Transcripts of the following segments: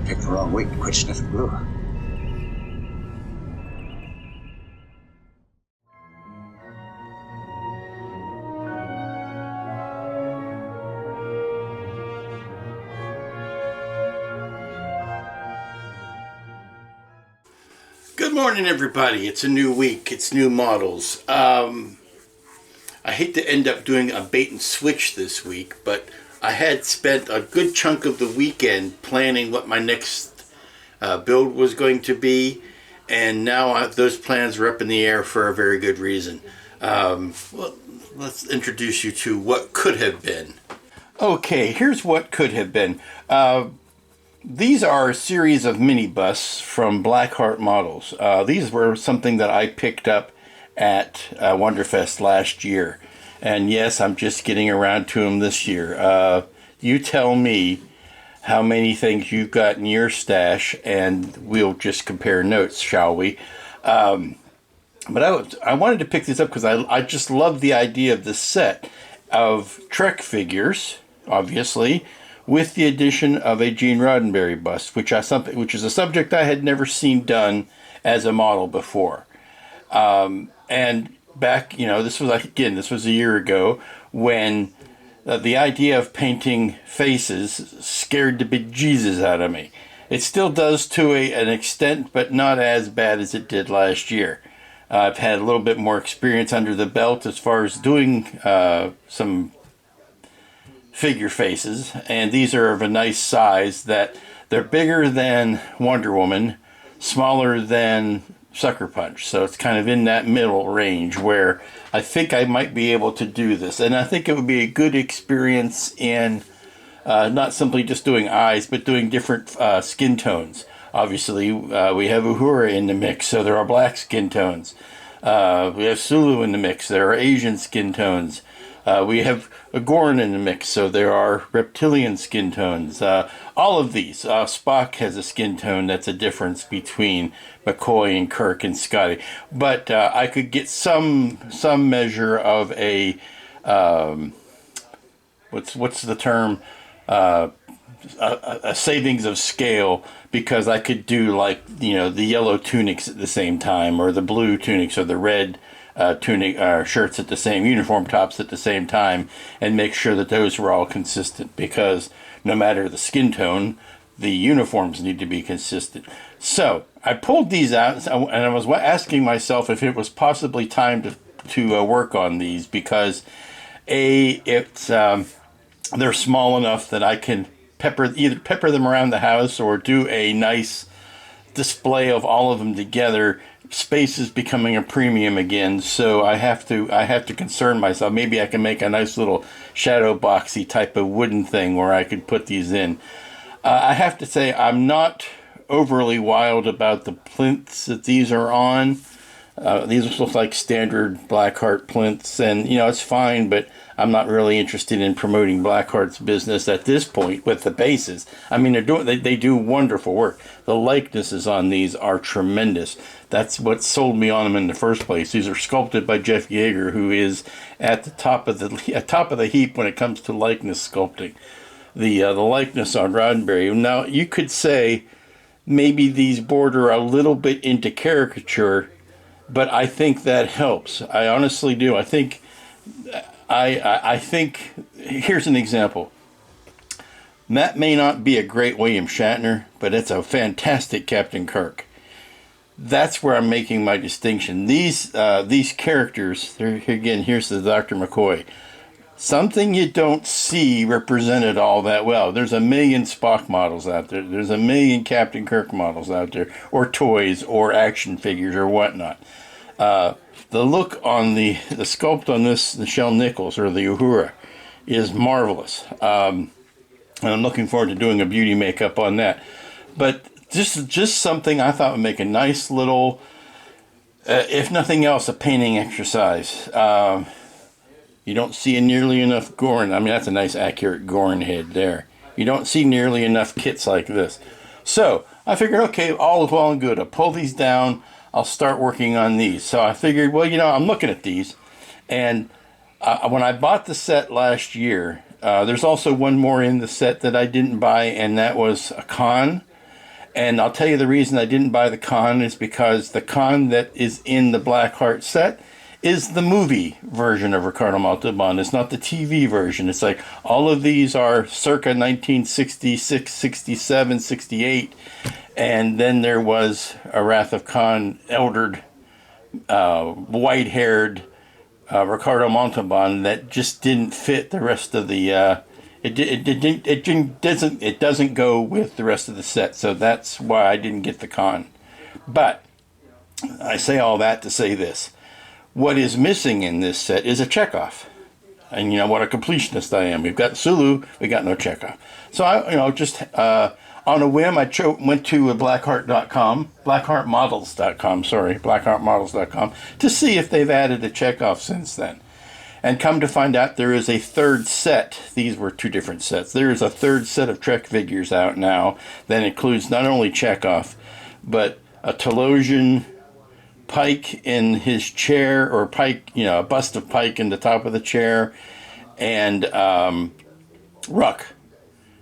Picked the wrong week to quit sniffing glue. Good morning, everybody. It's a new week. It's new models. I hate to end up doing a bait and switch this week, but I had spent a good chunk of the weekend planning what my next build was going to be, and now those plans are up in the air for a very good reason. Well, let's introduce you to what could have been. Okay, here's what could have been. These are a series of minibus from Blackheart Models. These were something that I picked up at Wonderfest last year. And yes, I'm just getting around to them this year. You tell me how many things you've got in your stash, and we'll just compare notes, shall we? But I wanted to pick this up because I just love the idea of this set of Trek figures, obviously, with the addition of a Gene Roddenberry bust, which is a subject I had never seen done as a model before. And back, this was a year ago when the idea of painting faces scared the bejesus out of me. It still does to an extent, but not as bad as it did last year. I've had a little bit more experience under the belt as far as doing some figure faces, and these are of a nice size that they're bigger than Wonder Woman, smaller than Sucker Punch, so it's kind of in that middle range where I think I might be able to do this, and I think it would be a good experience in not simply just doing eyes, but doing different skin tones. Obviously, we have Uhura in the mix, so there are black skin tones. We have Sulu in the mix, there are Asian skin tones. We have a Gorn in the mix, so there are reptilian skin tones. All of these. Spock has a skin tone that's a difference between McCoy and Kirk and Scotty. But I could get some measure of a what's the term? A savings of scale, because I could do the yellow tunics at the same time, or the blue tunics, or the red tunic shirts at the same uniform tops at the same time, and make sure that those were all consistent, because no matter the skin tone, the uniforms need to be consistent. So I pulled these out, and I was asking myself if it was possibly time to work on these, because they're small enough that I can either pepper them around the house or do a nice display of all of them together. Space is becoming a premium again, so I have to concern myself. Maybe I can make a nice little shadow boxy type of wooden thing where I could put these in. I have to say I'm not overly wild about the plinths that these are on. These look like standard Blackheart plinths, and it's fine, but I'm not really interested in promoting Blackheart's business at this point with the bases. I mean, they do wonderful work. The likenesses on these are tremendous. That's what sold me on them in the first place. These are sculpted by Jeff Yeager, who is at the top of the heap when it comes to likeness sculpting. The likeness on Roddenberry. Now, you could say maybe these border a little bit into caricature, but I think that helps. I honestly do. I think here's an example. That may not be a great William Shatner, but it's a fantastic Captain Kirk. That's where I'm making my distinction. These characters, here's the Dr. McCoy. Something you don't see represented all that well. There's a million Spock models out there. There's a million Captain Kirk models out there, or toys, or action figures, or whatnot. The look on the sculpt on this, the Shell Nichols, or the Uhura, is marvelous. And I'm looking forward to doing a beauty makeup on that. But just something I thought would make a nice little, if nothing else, a painting exercise. You don't see nearly enough Gorn. I mean, that's a nice, accurate Gorn head there. You don't see nearly enough kits like this. So I figured, okay, all is well and good. I'll pull these down. I'll start working on these. So I figured, well, I'm looking at these. And when I bought the set last year, there's also one more in the set that I didn't buy, and that was a Khan. And I'll tell you the reason I didn't buy the Con is because the Con that is in the Blackheart set is the movie version of Ricardo Montalban. It's not the TV version. It's like all of these are circa 1966, 67, 68. And then there was a Wrath of Khan, eldered, white-haired Ricardo Montalban that just didn't fit the rest of the. It doesn't go with the rest of the set, so that's why I didn't get the Con. But I say all that to say this: what is missing in this set is a Chekhov. And you know what a completionist I am. We've got Sulu, we got no Chekhov. So I, just on a whim, I went to blackheartmodels.com, blackheartmodels.com, to see if they've added a Chekhov since then. And come to find out, there is a third set. These were two different sets. There is a third set of Trek figures out now that includes not only Chekhov, but a Telosian, Pike in his chair, or Pike, a bust of Pike in the top of the chair, and Ruck,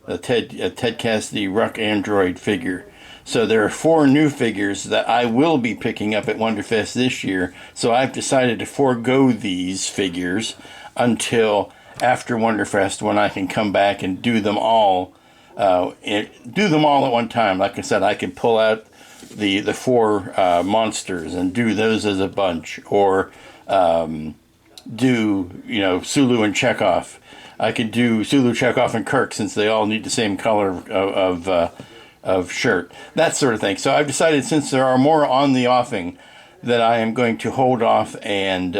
a Ted Cassidy Ruck android figure. So there are 4 new figures that I will be picking up at Wonderfest this year. So I've decided to forego these figures until after Wonderfest, when I can come back and do them all at one time. Like I said, I can pull out the 4 monsters and do those as a bunch, or do Sulu and Chekhov. I could do Sulu, Chekhov, and Kirk, since they all need the same color of shirt, that sort of thing. So I've decided, since there are more on the offing, that I am going to hold off and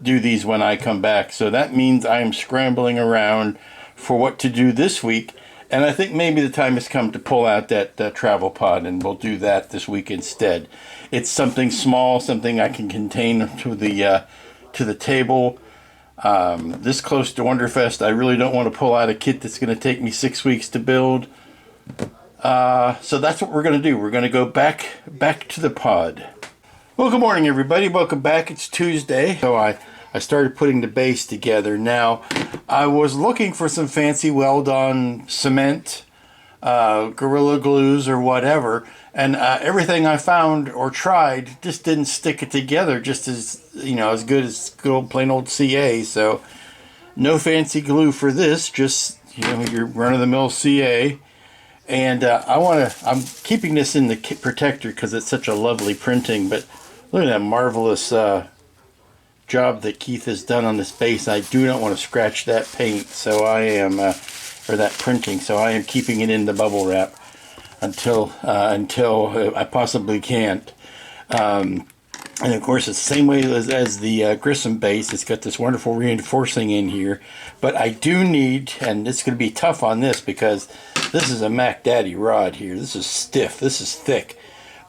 do these when I come back. So that means I am scrambling around for what to do this week. And I think maybe the time has come to pull out that travel pod, and we'll do that this week instead. It's something small, something I can contain to the table. This close to Wonderfest, I really don't want to pull out a kit that's going to take me 6 weeks to build. So that's what we're going to do. We're going to go back to the pod. Well, good morning, everybody. Welcome back. It's Tuesday. So I started putting the base together. Now, I was looking for some fancy well-done cement, Gorilla Glues or whatever, and everything I found or tried just didn't stick it together just as good as good old plain old CA. So no fancy glue for this, just your run-of-the-mill CA. And I'm keeping this in the kit protector because it's such a lovely printing, but look at that marvelous job that Keith has done on this base. I do not want to scratch that paint, so I am, or that printing, so I am keeping it in the bubble wrap until I possibly can't. And of course, it's the same way as the Grissom base. It's got this wonderful reinforcing in here, but I do need, and it's going to be tough on this because this is a Mac Daddy rod here. This is stiff. This is thick,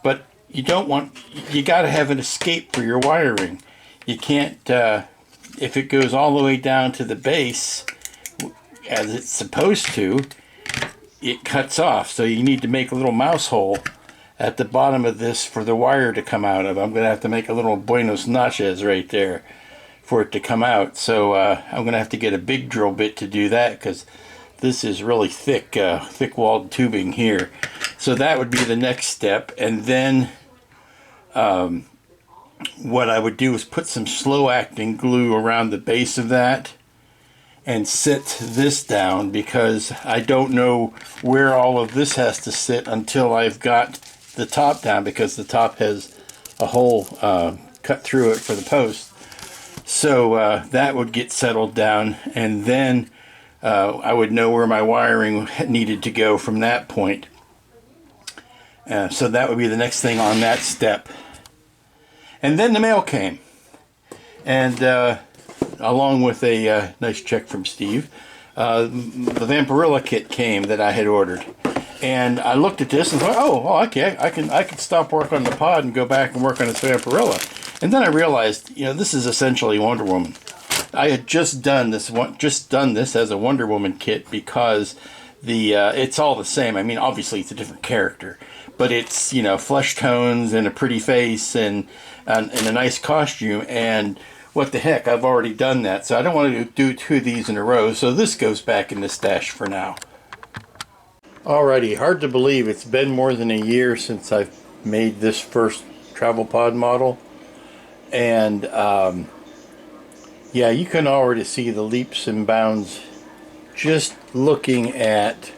but you got to have an escape for your wiring. You can't, if it goes all the way down to the base, as it's supposed to, it cuts off. So you need to make a little mouse hole at the bottom of this for the wire to come out of. I'm going to have to make a little Buenos Noches right there for it to come out. So I'm going to have to get a big drill bit to do that, because this is really thick-walled tubing here. So that would be the next step. And then what I would do is put some slow-acting glue around the base of that and sit this down, because I don't know where all of this has to sit until I've got the top down, because the top has a hole cut through it for the post. So that would get settled down, and then I would know where my wiring needed to go from that point. So that would be the next thing on that step. And then the mail came, and along with a nice check from Steve, the Vampirilla kit came that I had ordered. And I looked at this and thought, oh, okay, I can stop work on the pod and go back and work on this Vampirilla. And then I realized, this is essentially Wonder Woman. I had just done this as a Wonder Woman kit, because it's all the same. I mean, obviously it's a different character, but it's flesh tones and a pretty face and a nice costume. And what the heck, I've already done that, so I don't want to do 2 of these in a row. So this goes back in the stash for now. Alrighty, hard to believe it's been more than a year since I've made this first travel pod model, and yeah, you can already see the leaps and bounds just looking at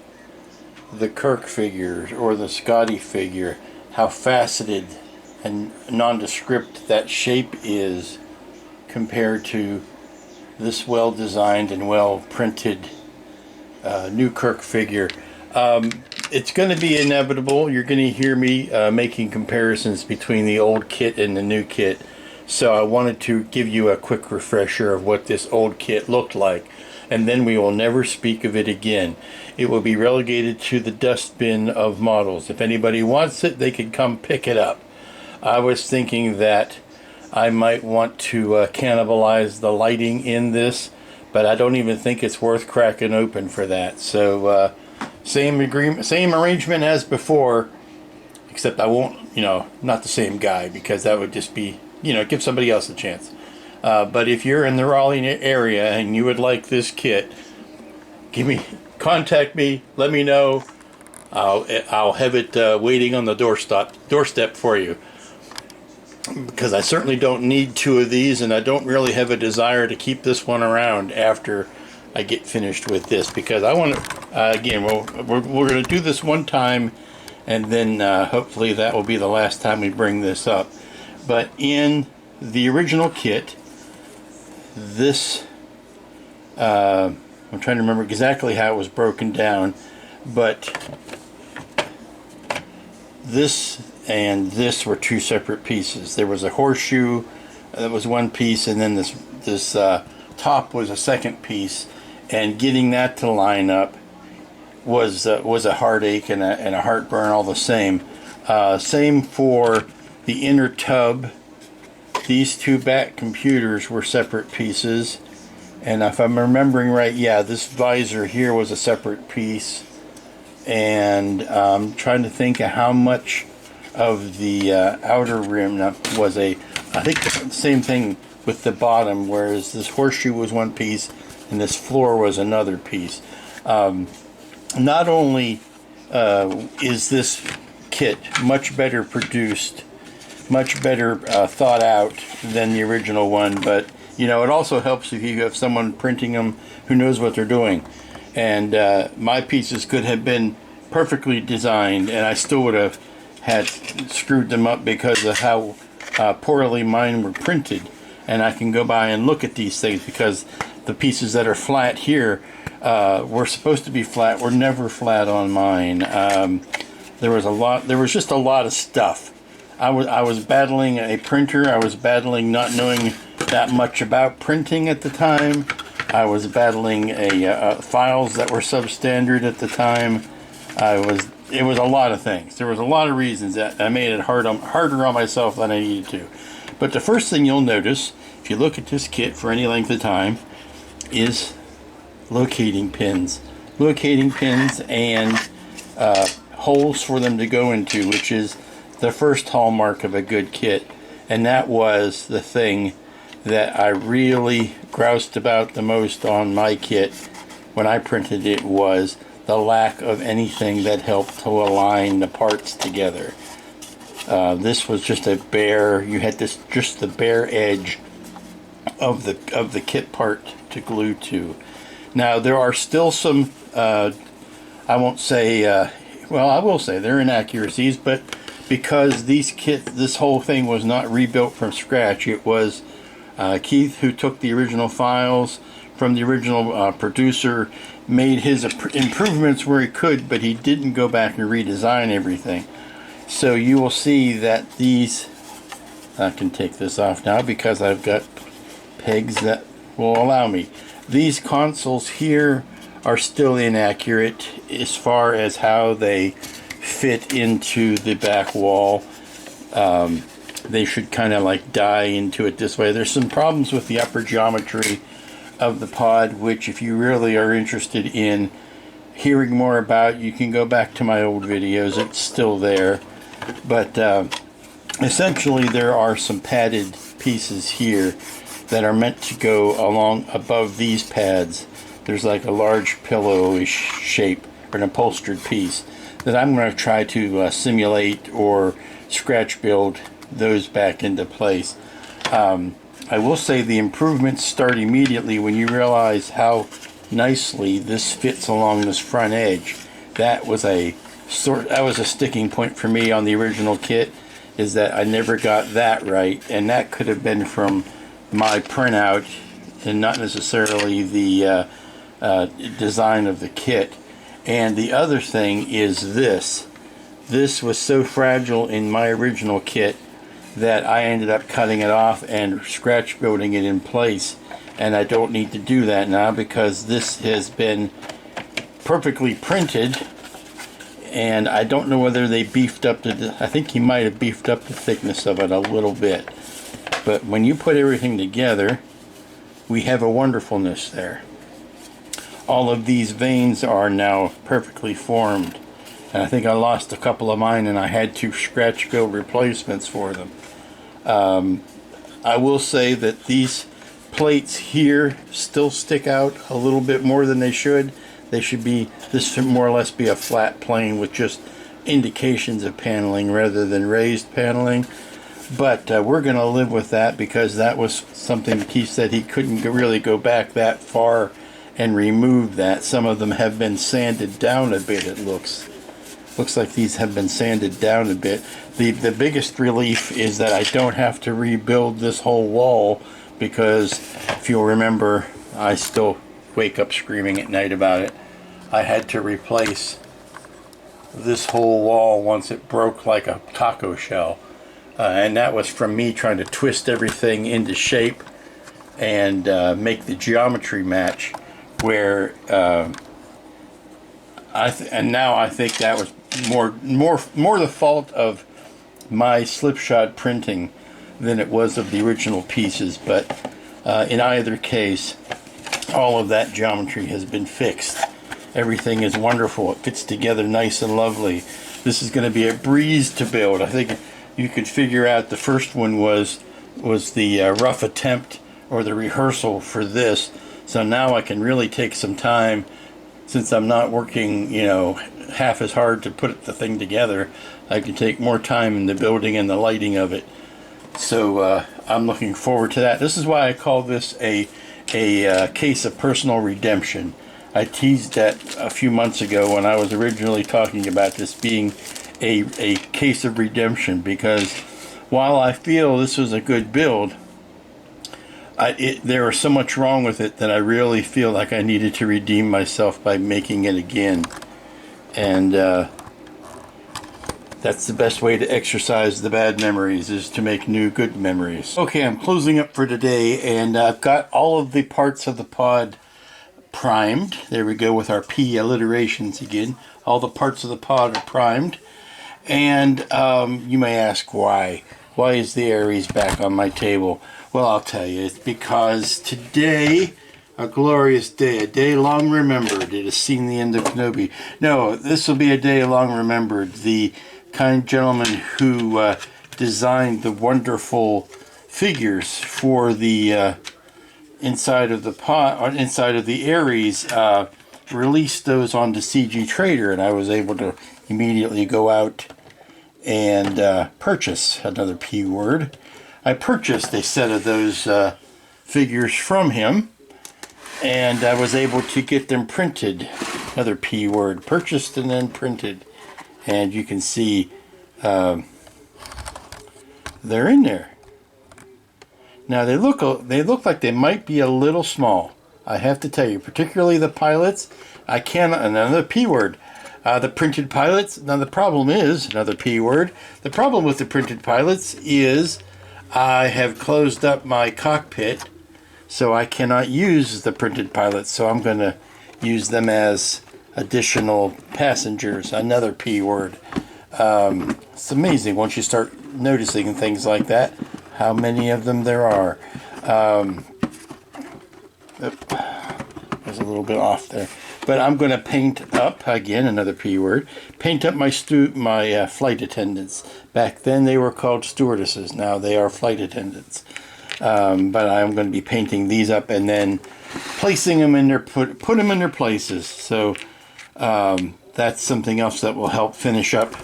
the Kirk figure or the Scotty figure, how faceted and nondescript that shape is compared to this well designed and well printed new Kirk figure. It's going to be inevitable. You're going to hear me making comparisons between the old kit and the new kit. So I wanted to give you a quick refresher of what this old kit looked like. And then we will never speak of it again. It will be relegated to the dustbin of models. If anybody wants it, they can come pick it up. I was thinking that I might want to cannibalize the lighting in this, but I don't even think it's worth cracking open for that. So same agreement, same arrangement as before, except I won't, not the same guy, because that would just be, give somebody else a chance. But if you're in the Raleigh area and you would like this kit, contact me, let me know. I'll have it waiting on the doorstep for you, because I certainly don't need two of these, and I don't really have a desire to keep this one around after I get finished with this, because I want to, again, we're going to do this one time, and then hopefully that will be the last time we bring this up. But in the original kit, this, I'm trying to remember exactly how it was broken down, but this and this were two separate pieces. There was a horseshoe that was one piece, and then this top was a second piece, and getting that to line up was a heartache and a heartburn all the same. Same for the inner tub. These two back computers were separate pieces, and if I'm remembering right, yeah, this visor here was a separate piece, and I'm trying to think of how much of the outer rim was I think the same thing with the bottom, whereas this horseshoe was one piece and this floor was another piece. Not only is this kit much better produced, much better thought out than the original one, but it also helps if you have someone printing them who knows what they're doing. And my pieces could have been perfectly designed, and I still would have had screwed them up because of how poorly mine were printed. And I can go by and look at these things, because the pieces that are flat here were supposed to be flat, were never flat on mine. There was just a lot of stuff. I was battling a printer. I was battling not knowing that much about printing at the time. I was battling files that were substandard at the time. It was a lot of things. There was a lot of reasons that I made it harder on myself than I needed to. But the first thing you'll notice, if you look at this kit for any length of time, is locating pins. Locating pins and holes for them to go into, which is the first hallmark of a good kit. And that was the thing that I really groused about the most on my kit when I printed it, was the lack of anything that helped to align the parts together. This was just a bare, you had just the bare edge of the kit part to glue to. Now there are still some, I won't say, well, I will say there are inaccuracies, but because this whole thing was not rebuilt from scratch, it was Keith who took the original files from the original producer, made his improvements where he could, but he didn't go back and redesign everything. So you will see that these, I can take this off now because I've got pegs that will allow me. These consoles here are still inaccurate as far as how they fit into the back wall. They should kind of like die into it this way. There's some problems with the upper geometry of the pod, which if you really are interested in hearing more about, you can go back to my old videos. It's still there. But essentially there are some padded pieces here that are meant to go along above these pads. There's like a large pillow-ish shape or an upholstered piece, that I'm going to try to simulate or scratch build those back into place. I will say the improvements start immediately when you realize how nicely this fits along this front edge. That was a sticking point for me on the original kit, is that I never got that right, and that could have been from my printout and not necessarily the design of the kit. And the other thing is this was so fragile in my original kit that I ended up cutting it off and scratch building it in place, and I don't need to do that now because this has been perfectly printed. And I don't know whether they beefed up I think he might have beefed up the thickness of it a little bit, but when you put everything together, we have a wonderfulness there. All of these veins are now perfectly formed, and I think I lost a couple of mine and I had to scratch build replacements for them. I will say that these plates here still stick out a little bit more than they should. This should more or less be a flat plane with just indications of paneling rather than raised paneling. But we're going to live with that because that was something he said he couldn't really go back that far and remove that. Some of them have been sanded down a bit, it looks. Looks like these have been sanded down a bit. The biggest relief is that I don't have to rebuild this whole wall, because if you'll remember, I still wake up screaming at night about it. I had to replace this whole wall once it broke like a taco shell. And that was from me trying to twist everything into shape and make the geometry match, where and now I think that was more the fault of my slipshod printing than it was of the original pieces. But in either case, all of that geometry has been fixed. Everything is wonderful. It fits together nice and lovely. This is going to be a breeze to build. I think you could figure out the first one was the rough attempt or the rehearsal for this. So now I can really take some time, since I'm not working, half as hard to put the thing together. I can take more time in the building and the lighting of it. So I'm looking forward to that. This is why I call this a case of personal redemption. I teased that a few months ago when I was originally talking about this being a case of redemption, because while I feel this was a good build, there was so much wrong with it that I really feel like I needed to redeem myself by making it again. And that's the best way to exercise the bad memories, is to make new good memories. Okay, I'm closing up for today, and I've got all of the parts of the pod primed. There we go with our P alliterations again. All the parts of the pod are primed. And you may ask why. Why is the Ares back on my table? Well, I'll tell you. It's because today, a glorious day, a day long remembered. It has seen the end of Kenobi. No, this will be a day long remembered. The kind gentleman who designed the wonderful figures for the inside of the pot, inside of the Ares, released those onto CG Trader, and I was able to immediately go out and purchase, another P word. I purchased a set of those figures from him, and I was able to get them printed. Another P word. Purchased and then printed. And you can see they're in there. Now they look like they might be a little small. I have to tell you, particularly the pilots. I cannot, another P word. The printed pilots. Now the problem is, another P word. The problem with the printed pilots is I have closed up my cockpit, so I cannot use the printed pilots. So I'm going to use them as additional passengers. Another P word. It's amazing once you start noticing things like that, how many of them there are. There's a little bit off there. But I'm going to paint up, again, another P word, paint up my flight attendants. Back then they were called stewardesses. Now they are flight attendants. But I'm going to be painting these up and then placing them in their, put them in their places. So that's something else that will help finish up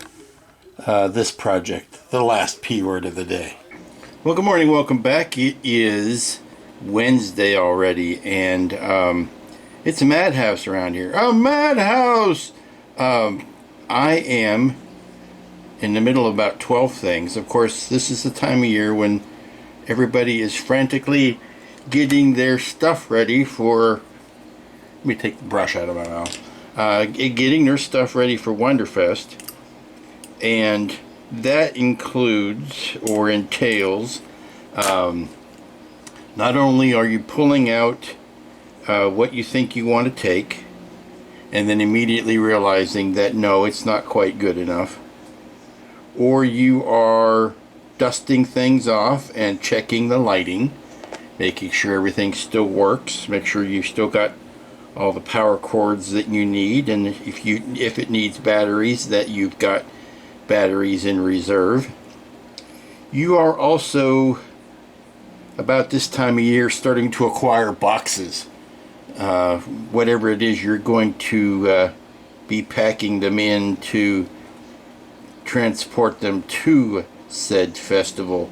this project, the last P word of the day. Well, good morning, welcome back. It is Wednesday already, and it's a madhouse around here. A madhouse! I am in the middle of about 12 things. Of course, this is the time of year when everybody is frantically getting their stuff ready for... Let me take the brush out of my mouth. Getting their stuff ready for Wonderfest. And that includes, or entails, not only are you pulling out what you think you want to take, and then immediately realizing that no, it's not quite good enough, or you are dusting things off and checking the lighting, making sure everything still works, make sure you still got all the power cords that you need, and if it needs batteries, that you've got batteries in reserve. You are also, about this time of year, starting to acquire boxes. Whatever it is you're going to be packing them in to transport them to said festival.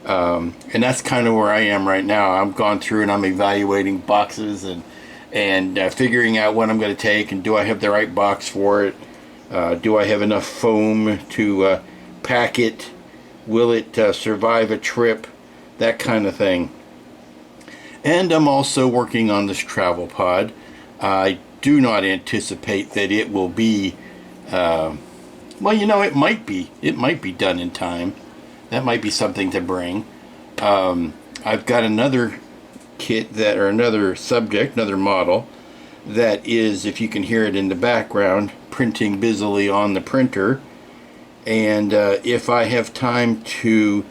And that's kind of where I am right now. I've gone through and I'm evaluating boxes and figuring out what I'm going to take, and do I have the right box for it? Do I have enough foam to pack it? Will it survive a trip? That kind of thing. And I'm also working on this travel pod. I do not anticipate that it will be, well, you know, it might be done in time. That might be something to bring. I've got another kit that, or another subject, another model that is, if you can hear it in the background, printing busily on the printer. And if I have time to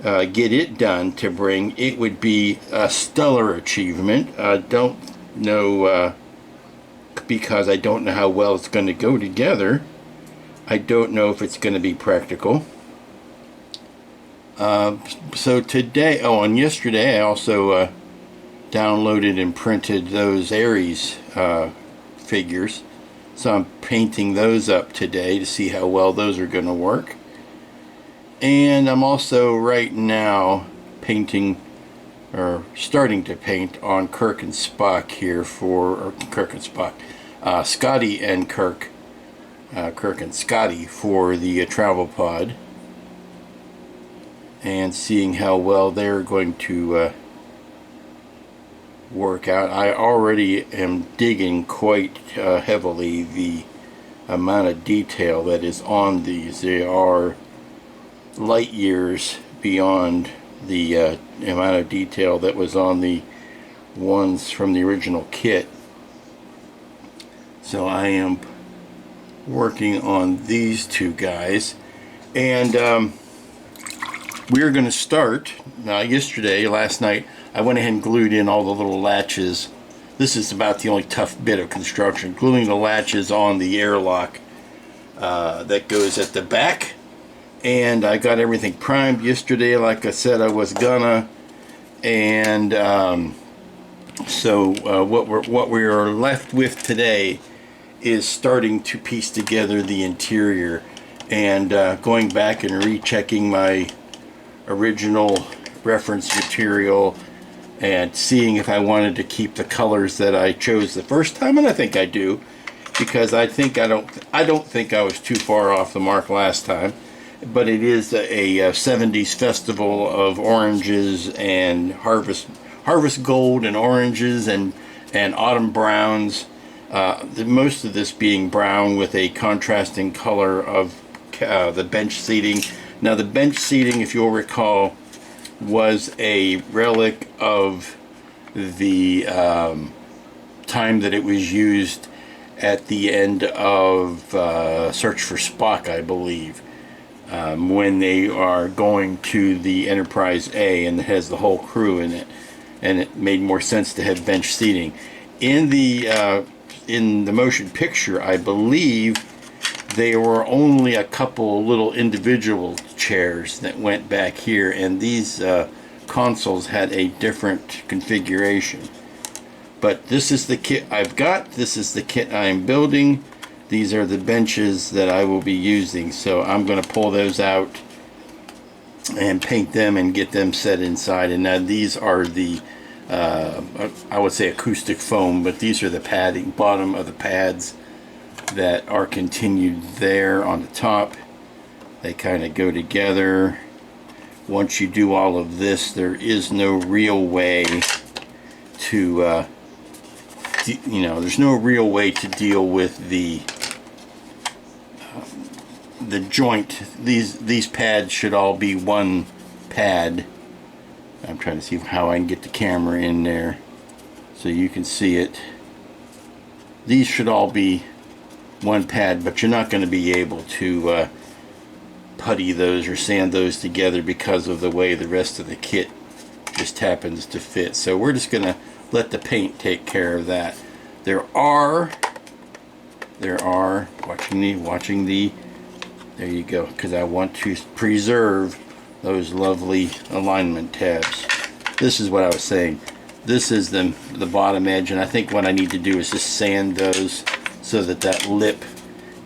get it done to bring, it would be a stellar achievement. I don't know, because I don't know how well it's going to go together. I don't know if it's going to be practical. So today, and yesterday I also downloaded and printed those Aries figures. So I'm painting those up today to see how well those are going to work. And I'm also right now painting, or starting to paint, on Kirk and Spock here for, Scotty and Kirk and Scotty for the travel pod. And seeing how well they're going to work out. I already am digging quite heavily the amount of detail that is on these. They are light years beyond the amount of detail that was on the ones from the original kit. So I am working on these two guys, and we're going to start last night I went ahead and glued in all the little latches. This is about the only tough bit of construction, gluing the latches on the airlock that goes at the back. And I got everything primed yesterday, like I said I was gonna. And what we are left with today is starting to piece together the interior, and going back and rechecking my original reference material and seeing if I wanted to keep the colors that I chose the first time, and I think I do, because I don't think I was too far off the mark last time. But it is a 70s festival of oranges and harvest gold and oranges and autumn browns. Most of this being brown with a contrasting color of the bench seating. Now the bench seating, if you'll recall, was a relic of the time that it was used at the end of Search for Spock, I believe. When they are going to the Enterprise A and it has the whole crew in it, and it made more sense to have bench seating. In the motion picture, I believe there were only a couple little individual chairs that went back here, and these consoles had a different configuration. But this is the kit I've got. This is the kit I'm building. these are the benches that I will be using. So I'm going to pull those out and paint them and get them set inside. And now these are the I would say acoustic foam, but these are the padding, bottom of the pads that are continued there on the top. They kind of go together. Once you do all of this, there is no real way to there's no real way to deal with the joint. These pads should all be one pad. I'm trying to see how I can get the camera in there so you can see it. These should all be one pad, but you're not going to be able to putty those or sand those together because of the way the rest of the kit just happens to fit. So we're just going to let the paint take care of that. There are watching the there you go, because I want to preserve those lovely alignment tabs. This is what I was saying. This is the bottom edge, and I think what I need to do is just sand those so that that lip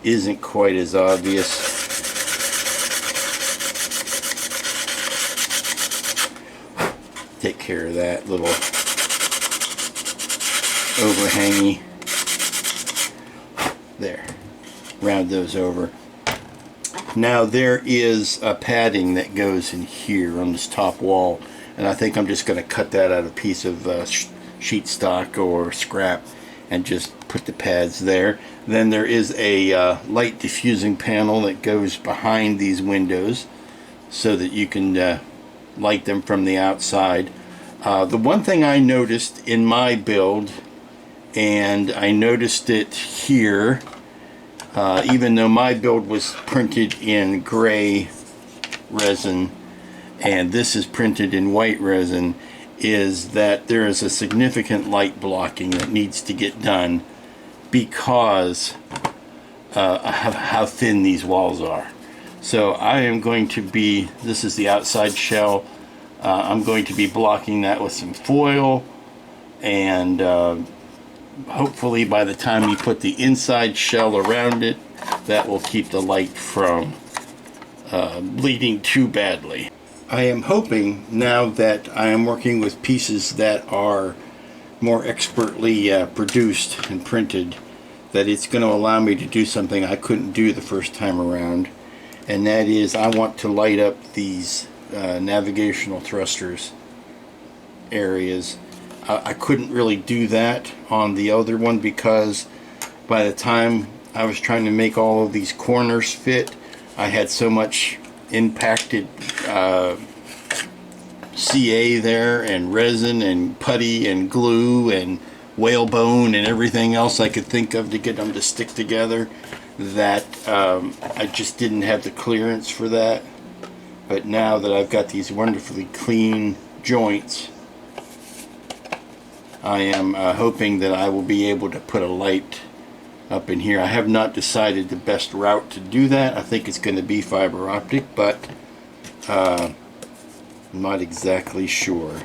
isn't quite as obvious. Take care of that little overhangy. There. Round those over. Now there is a padding that goes in here on this top wall, and I think I'm just going to cut that out of a piece of sheet stock or scrap and just put the pads there. Then there is a light diffusing panel that goes behind these windows so that you can light them from the outside. The one thing I noticed in my build, and I noticed it here, even though my build was printed in gray resin and this is printed in white resin, is that there is a significant light blocking that needs to get done because of how thin these walls are. So I am going to be, this is the outside shell, I'm going to be blocking that with some foil, and hopefully by the time you put the inside shell around it, that will keep the light from bleeding too badly. I am hoping, now that I am working with pieces that are more expertly produced and printed, that it's going to allow me to do something I couldn't do the first time around, and that is I want to light up these navigational thrusters areas. I couldn't really do that on the other one because by the time I was trying to make all of these corners fit, I had so much impacted CA there, and resin and putty and glue and whalebone and everything else I could think of to get them to stick together, that I just didn't have the clearance for that. But now that I've got these wonderfully clean joints, I am hoping that I will be able to put a light up in here. I have not decided the best route to do that. I think it's going to be fiber optic, but I'm not exactly sure.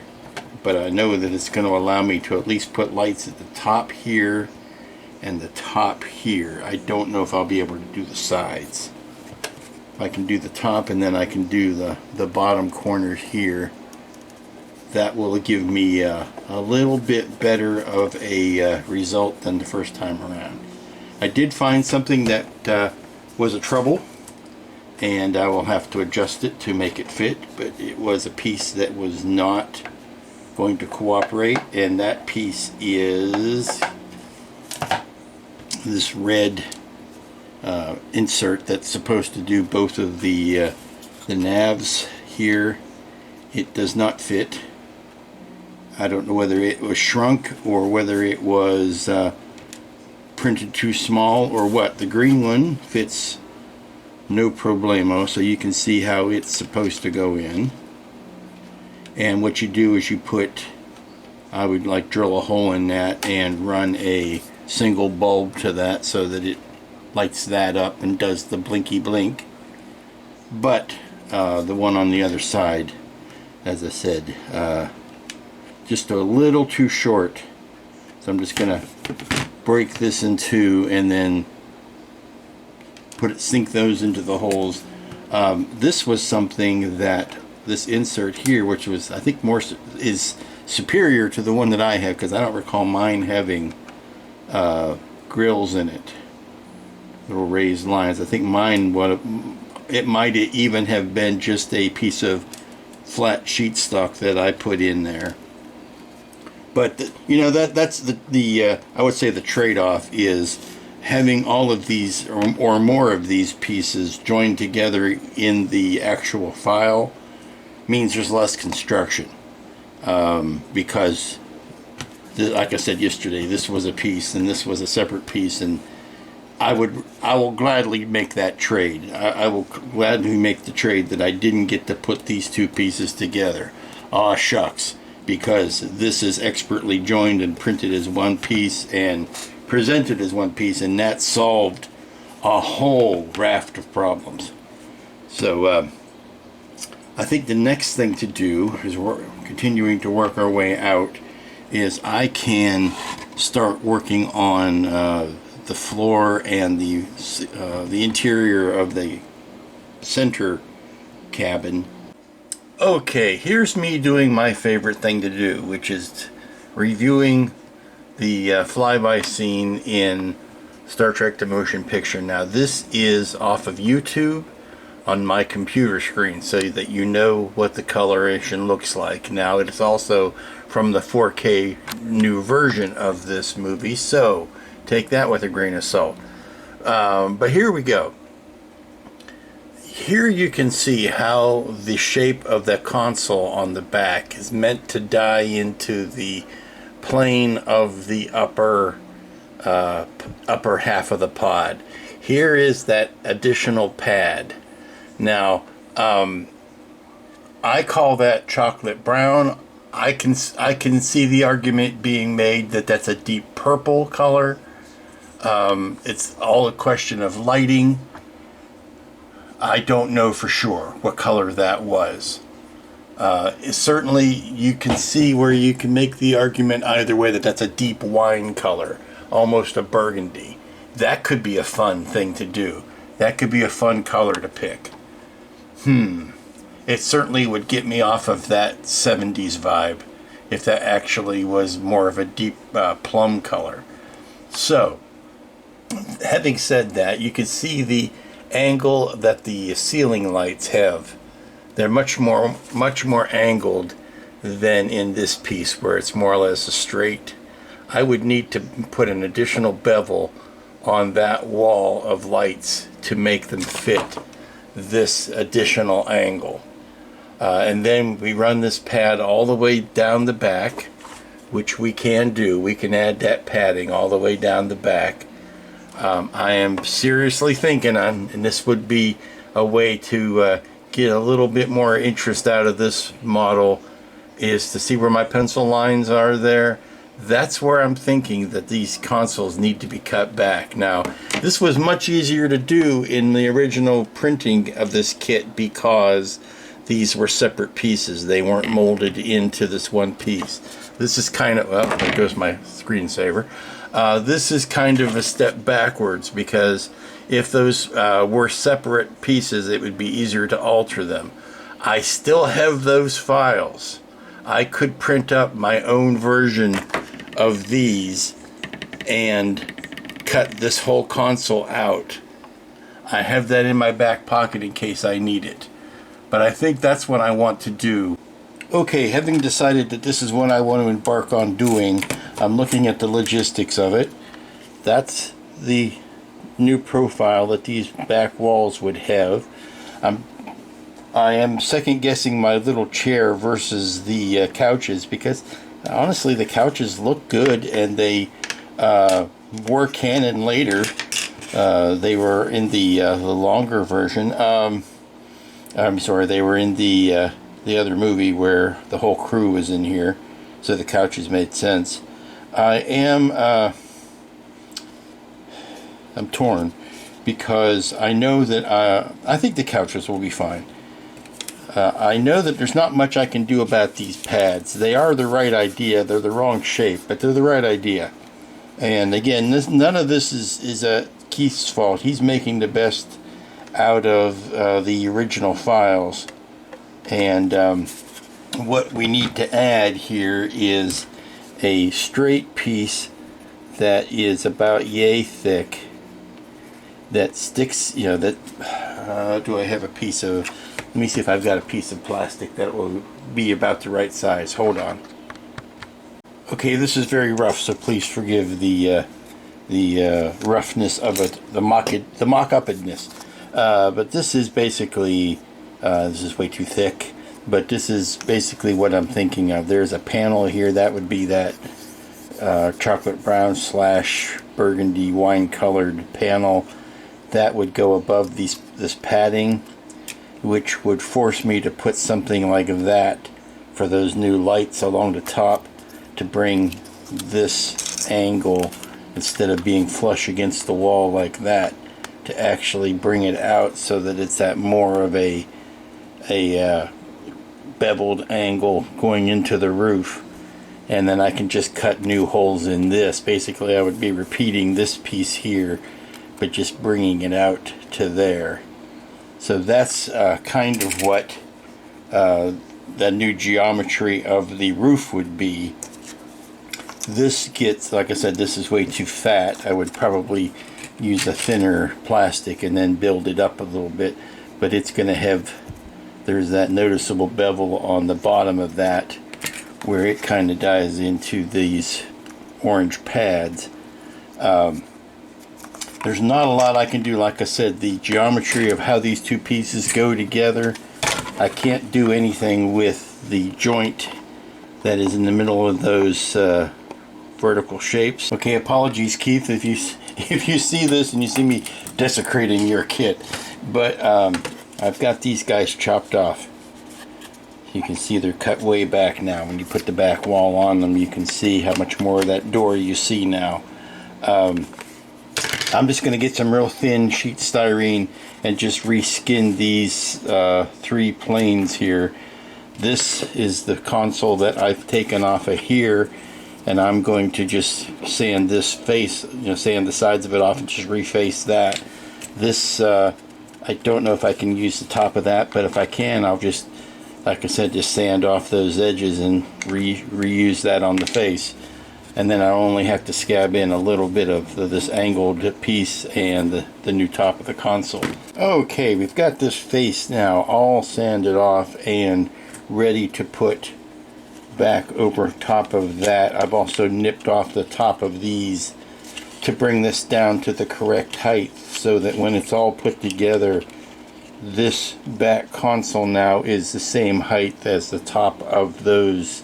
But I know that it's going to allow me to at least put lights at the top here and the top here. I don't know if I'll be able to do the sides. I can do the top, and then I can do the bottom corners here. That will give me a little bit better of a result than the first time around. I did find something that was a trouble, and I will have to adjust it to make it fit, but it was a piece that was not going to cooperate, and that piece is this red insert that's supposed to do both of the navs here. It does not fit. I don't know whether it was shrunk or whether it was printed too small or what. The green one fits no problemo, so you can see how it's supposed to go in. And what you do is you put, I would like drill a hole in that and run a single bulb to that so that it lights that up and does the blinky blink. But the one on the other side, as I said, just a little too short. So I'm just gonna break this in two and then sink those into the holes. This was something that this insert here, which was I think is superior to the one that I have, because I don't recall mine having grills in it, little raised lines. I think mine it might even have been just a piece of flat sheet stock that I put in there. But that's the I would say the trade-off is having all of these or more of these pieces joined together in the actual file means there's less construction, because like I said yesterday, this was a piece and this was a separate piece, and I will gladly make that trade. I will gladly make the trade that I didn't get to put these two pieces together. Aw shucks, because this is expertly joined and printed as one piece and presented as one piece, and that solved a whole raft of problems. So I think the next thing to do is we're continuing to work our way out is I can start working on the floor and the interior of the center cabin. Okay, here's me doing my favorite thing to do, which is reviewing the flyby scene in Star Trek The Motion Picture. Now this is off of YouTube on my computer screen, so that you know what the coloration looks like. Now it is also from the 4K new version of this movie, so take that with a grain of salt. But here we go. Here you can see how the shape of the console on the back is meant to die into the plane of the upper half of the pod. Here is that additional pad. Now, I call that chocolate brown. I can see the argument being made that that's a deep purple color. It's all a question of lighting. I don't know for sure what color that was. Certainly you can see where you can make the argument either way, that that's a deep wine color, almost a burgundy. That could be a fun thing to do. That could be a fun color to pick. It certainly would get me off of that 70s vibe if that actually was more of a deep plum color. So, having said that, you can see the angle that the ceiling lights have. They're much more angled than in this piece, where it's more or less a straight. I would need to put an additional bevel on that wall of lights to make them fit this additional angle. And then we run this pad all the way down the back, which we can do. We can add that padding all the way down the back. I am seriously thinking on, and this would be a way to get a little bit more interest out of this model, is to see where my pencil lines are there. That's where I'm thinking that these consoles need to be cut back. Now, this was much easier to do in the original printing of this kit because these were separate pieces. They weren't molded into this one piece. This is kind of, well, there goes my screensaver. This is kind of a step backwards, because if those were separate pieces, it would be easier to alter them. I still have those files. I could print up my own version of these and cut this whole console out. I have that in my back pocket in case I need it. But I think that's what I want to do. Okay, having decided that this is what I want to embark on doing, I'm looking at the logistics of it. That's the new profile that these back walls would have. I am second guessing my little chair versus the couches, because honestly the couches look good, and they were canon later. They were in the longer version. I'm sorry, they were in the other movie where the whole crew was in here, so the couches made sense. I'm torn, because I know that I think the couches will be fine. I know that there's not much I can do about these pads. They are the right idea. They're the wrong shape, but they're the right idea. And again, none of this is Keith's fault. He's making the best out of the original files. And what we need to add here is a straight piece that is about yay thick, that sticks, you know, that do I have a piece of, let me see if I've got a piece of plastic that will be about the right size. Hold on. Okay, this is very rough, so please forgive the roughness of it, the mock-upness. But this is basically, this is way too thick, but this is basically what I'm thinking of. There's a panel here, that would be that chocolate brown / burgundy wine colored panel that would go above this padding, which would force me to put something like that for those new lights along the top to bring this angle, instead of being flush against the wall like that, to actually bring it out so that it's at more of a beveled angle going into the roof. And then I can just cut new holes in this. Basically, I would be repeating this piece here, but just bringing it out to there. So that's kind of what the new geometry of the roof would be. This gets, like I said, this is way too fat. I would probably use a thinner plastic and then build it up a little bit, but it's going to have, there's that noticeable bevel on the bottom of that where it kind of dies into these orange pads. There's not a lot I can do. Like I said, the geometry of how these two pieces go together, I can't do anything with the joint that is in the middle of those vertical shapes. Okay, apologies, Keith, if you see this and you see me desecrating your kit, but I've got these guys chopped off. You can see they're cut way back now. When you put the back wall on them, you can see how much more of that door you see now. I'm just going to get some real thin sheet styrene and just reskin these 3 planes here. This is the console that I've taken off of here, and I'm going to just sand this face, sand the sides of it off and just reface that. This, I don't know if I can use the top of that, but if I can, I'll just, like I said, just sand off those edges and reuse that on the face. And then I only have to scab in a little bit of this angled piece and the new top of the console. Okay, we've got this face now all sanded off and ready to put back over top of that. I've also nipped off the top of these to bring this down to the correct height, so that when it's all put together, this back console now is the same height as the top of those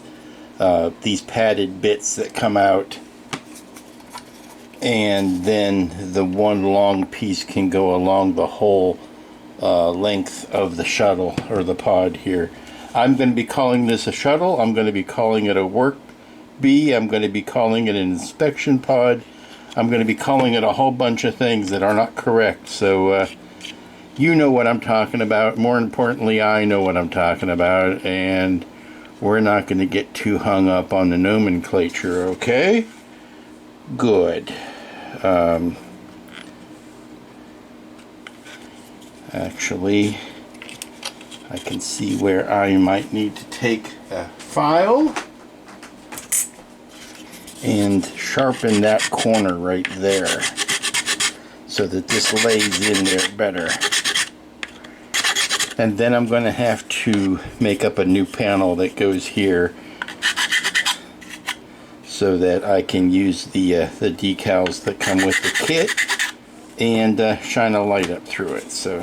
these padded bits that come out, and then the one long piece can go along the whole length of the shuttle or the pod here. I'm going to be calling this a shuttle. I'm going to be calling it a work bee. I'm going to be calling it an inspection pod. I'm going to be calling it a whole bunch of things that are not correct. So you know what I'm talking about. More importantly, I know what I'm talking about, and we're not going to get too hung up on the nomenclature, okay? Good. Actually, I can see where I might need to take a file and sharpen that corner right there so that this lays in there better. And then I'm going to have to make up a new panel that goes here so that I can use the decals that come with the kit and shine a light up through it. So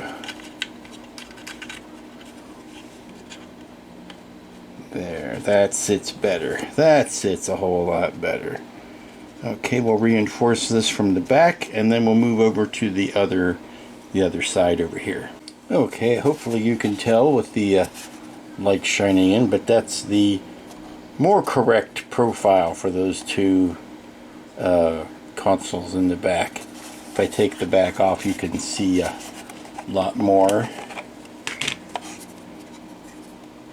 there, that sits better. That sits a whole lot better. Okay, we'll reinforce this from the back, and then we'll move over to the other side over here. Okay, hopefully you can tell with the light shining in, but that's the more correct profile for those two consoles in the back. If I take the back off, you can see a lot more.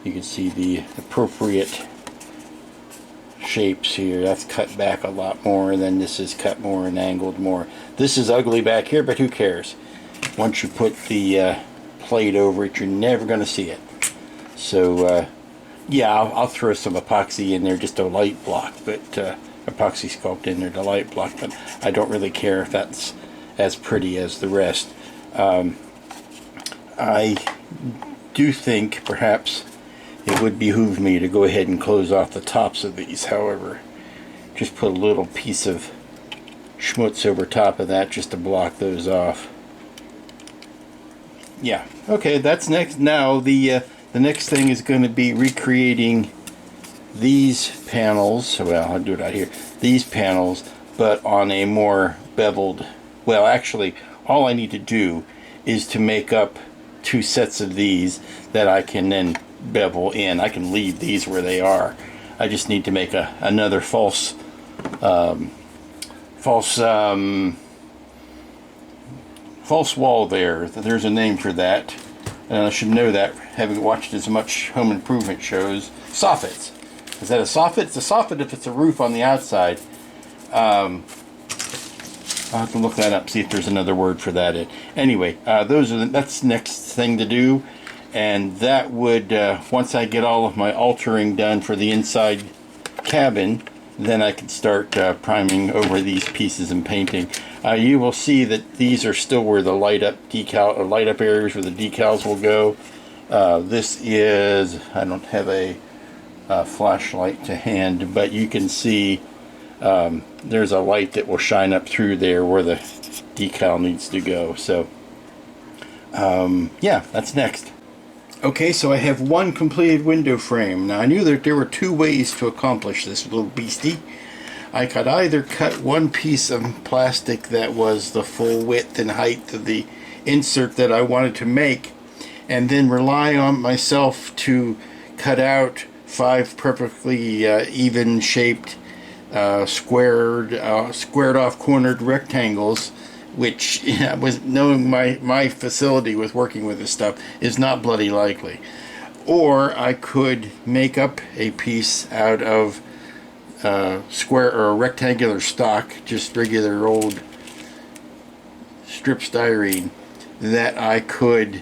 You can see the appropriate shapes here. That's cut back a lot more, and then this is cut more and angled more. This is ugly back here, but who cares? Once you put the plate over it, you're never going to see it. So yeah, I'll throw some epoxy in there, just a light block, but epoxy sculpt in there to light block, but I don't really care if that's as pretty as the rest. I do think perhaps it would behoove me to go ahead and close off the tops of these. However, just put a little piece of schmutz over top of that just to block those off. Yeah, okay, that's next. Now the next thing is going to be recreating these panels. Well, I'll do it out here. These panels, but on a more beveled. Well, actually, all I need to do is to make up 2 sets of these that I can then bevel in. I can leave these where they are. I just need to make another false wall there. There's a name for that, and I should know that, having watched as much home improvement shows. Soffits. Is that a soffit? It's a soffit if it's a roof on the outside. I'll have to look that up, see if there's another word for that. Anyway, that's the next thing to do, and that would, once I get all of my altering done for the inside cabin, then I can start priming over these pieces and painting. You will see that these are still where the light up areas where the decals will go. This is, I don't have a flashlight to hand, but you can see there's a light that will shine up through there where the decal needs to go. So yeah, that's next. Okay, so I have one completed window frame. Now I knew that there were 2 ways to accomplish this little beastie. I could either cut one piece of plastic that was the full width and height of the insert that I wanted to make, and then rely on myself to cut out 5 perfectly even shaped squared off cornered rectangles, which, was knowing my facility with working with this stuff, is not bloody likely. Or I could make up a piece out of square or rectangular stock, just regular old strip styrene, that I could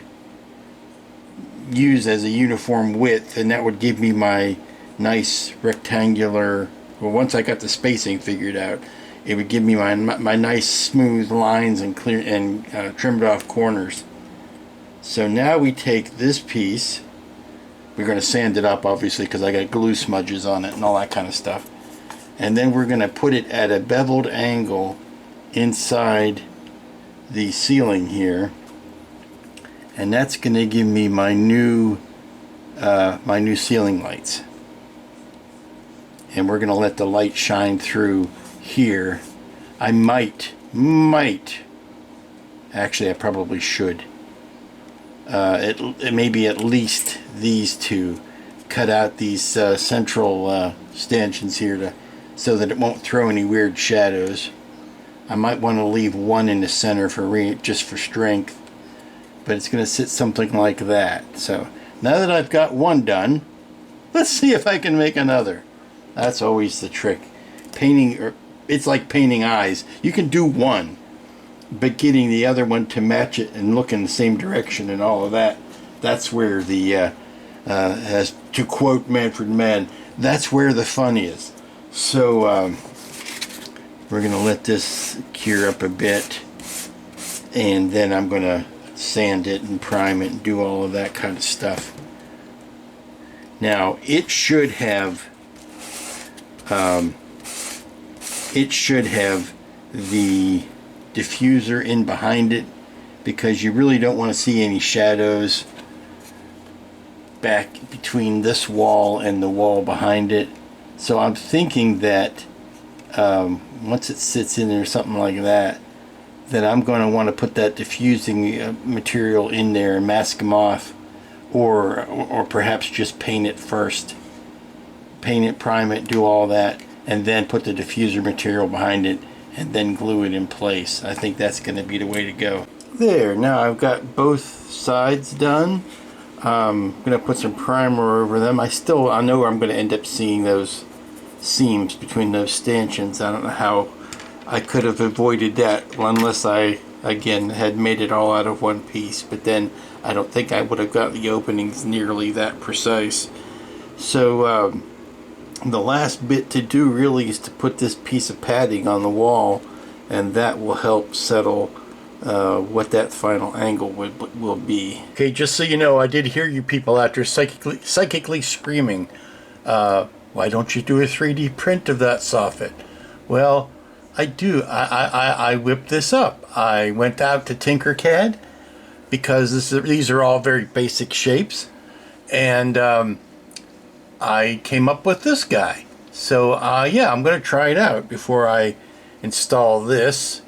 use as a uniform width, and that would give me my nice rectangular. Well, once I got the spacing figured out, it would give me my nice smooth lines and clear and trimmed off corners. So now we take this piece. We're going to sand it up, obviously, because I got glue smudges on it and all that kind of stuff. And then we're going to put it at a beveled angle inside the ceiling here, and that's going to give me my new ceiling lights. And we're going to let the light shine through here. I might, actually I probably should, it may be at least these 2, cut out these central stanchions here so that it won't throw any weird shadows. I might want to leave one in the center just for strength, but it's going to sit something like that. So now that I've got one done, let's see if I can make another. That's always the trick. Painting, it's like painting eyes. You can do one, but getting the other one to match it and look in the same direction and all of that, that's where the, as to quote Manfred Mann, that's where the fun is. So we're going to let this cure up a bit, and then I'm going to sand it and prime it and do all of that kind of stuff. Now it should have the diffuser in behind it, because you really don't want to see any shadows back between this wall and the wall behind it. So I'm thinking that once it sits in there, something like that, that I'm going to want to put that diffusing material in there and mask them off, or perhaps just paint it first. Paint it, prime it, do all that, and then put the diffuser material behind it and then glue it in place. I think that's going to be the way to go. There, now I've got both sides done. I'm going to put some primer over them. I know I'm going to end up seeing those seams between those stanchions. I don't know how I could have avoided that unless I, again, had made it all out of one piece. But then I don't think I would have got the openings nearly that precise. So the last bit to do really is to put this piece of padding on the wall, and that will help settle what that final angle will be. Okay, just so you know, I did hear you people out there psychically screaming, why don't you do a 3D print of that soffit? Well, I do. I whipped this up. I went out to Tinkercad because these are all very basic shapes, and I came up with this guy. So yeah, I'm going to try it out before I install this.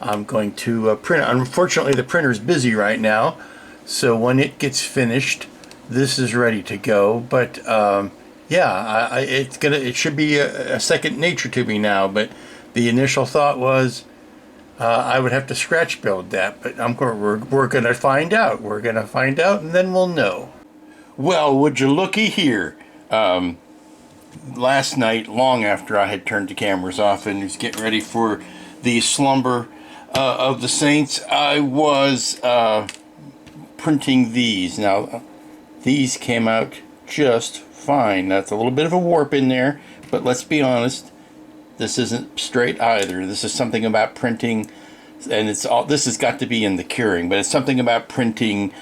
I'm going to print it. Unfortunately, the printer is busy right now, so when it gets finished, this is ready to go. But yeah, it should be a second nature to me now. But the initial thought was I would have to scratch build that. But we're going to find out. We're going to find out, and then we'll know. Well, would you looky here? Last night, long after I had turned the cameras off and was getting ready for the slumber of the saints, I was printing these. Now, these came out just fine. That's a little bit of a warp in there, but let's be honest, this isn't straight either. This is something about printing, and this has got to be in the curing, but it's something about printing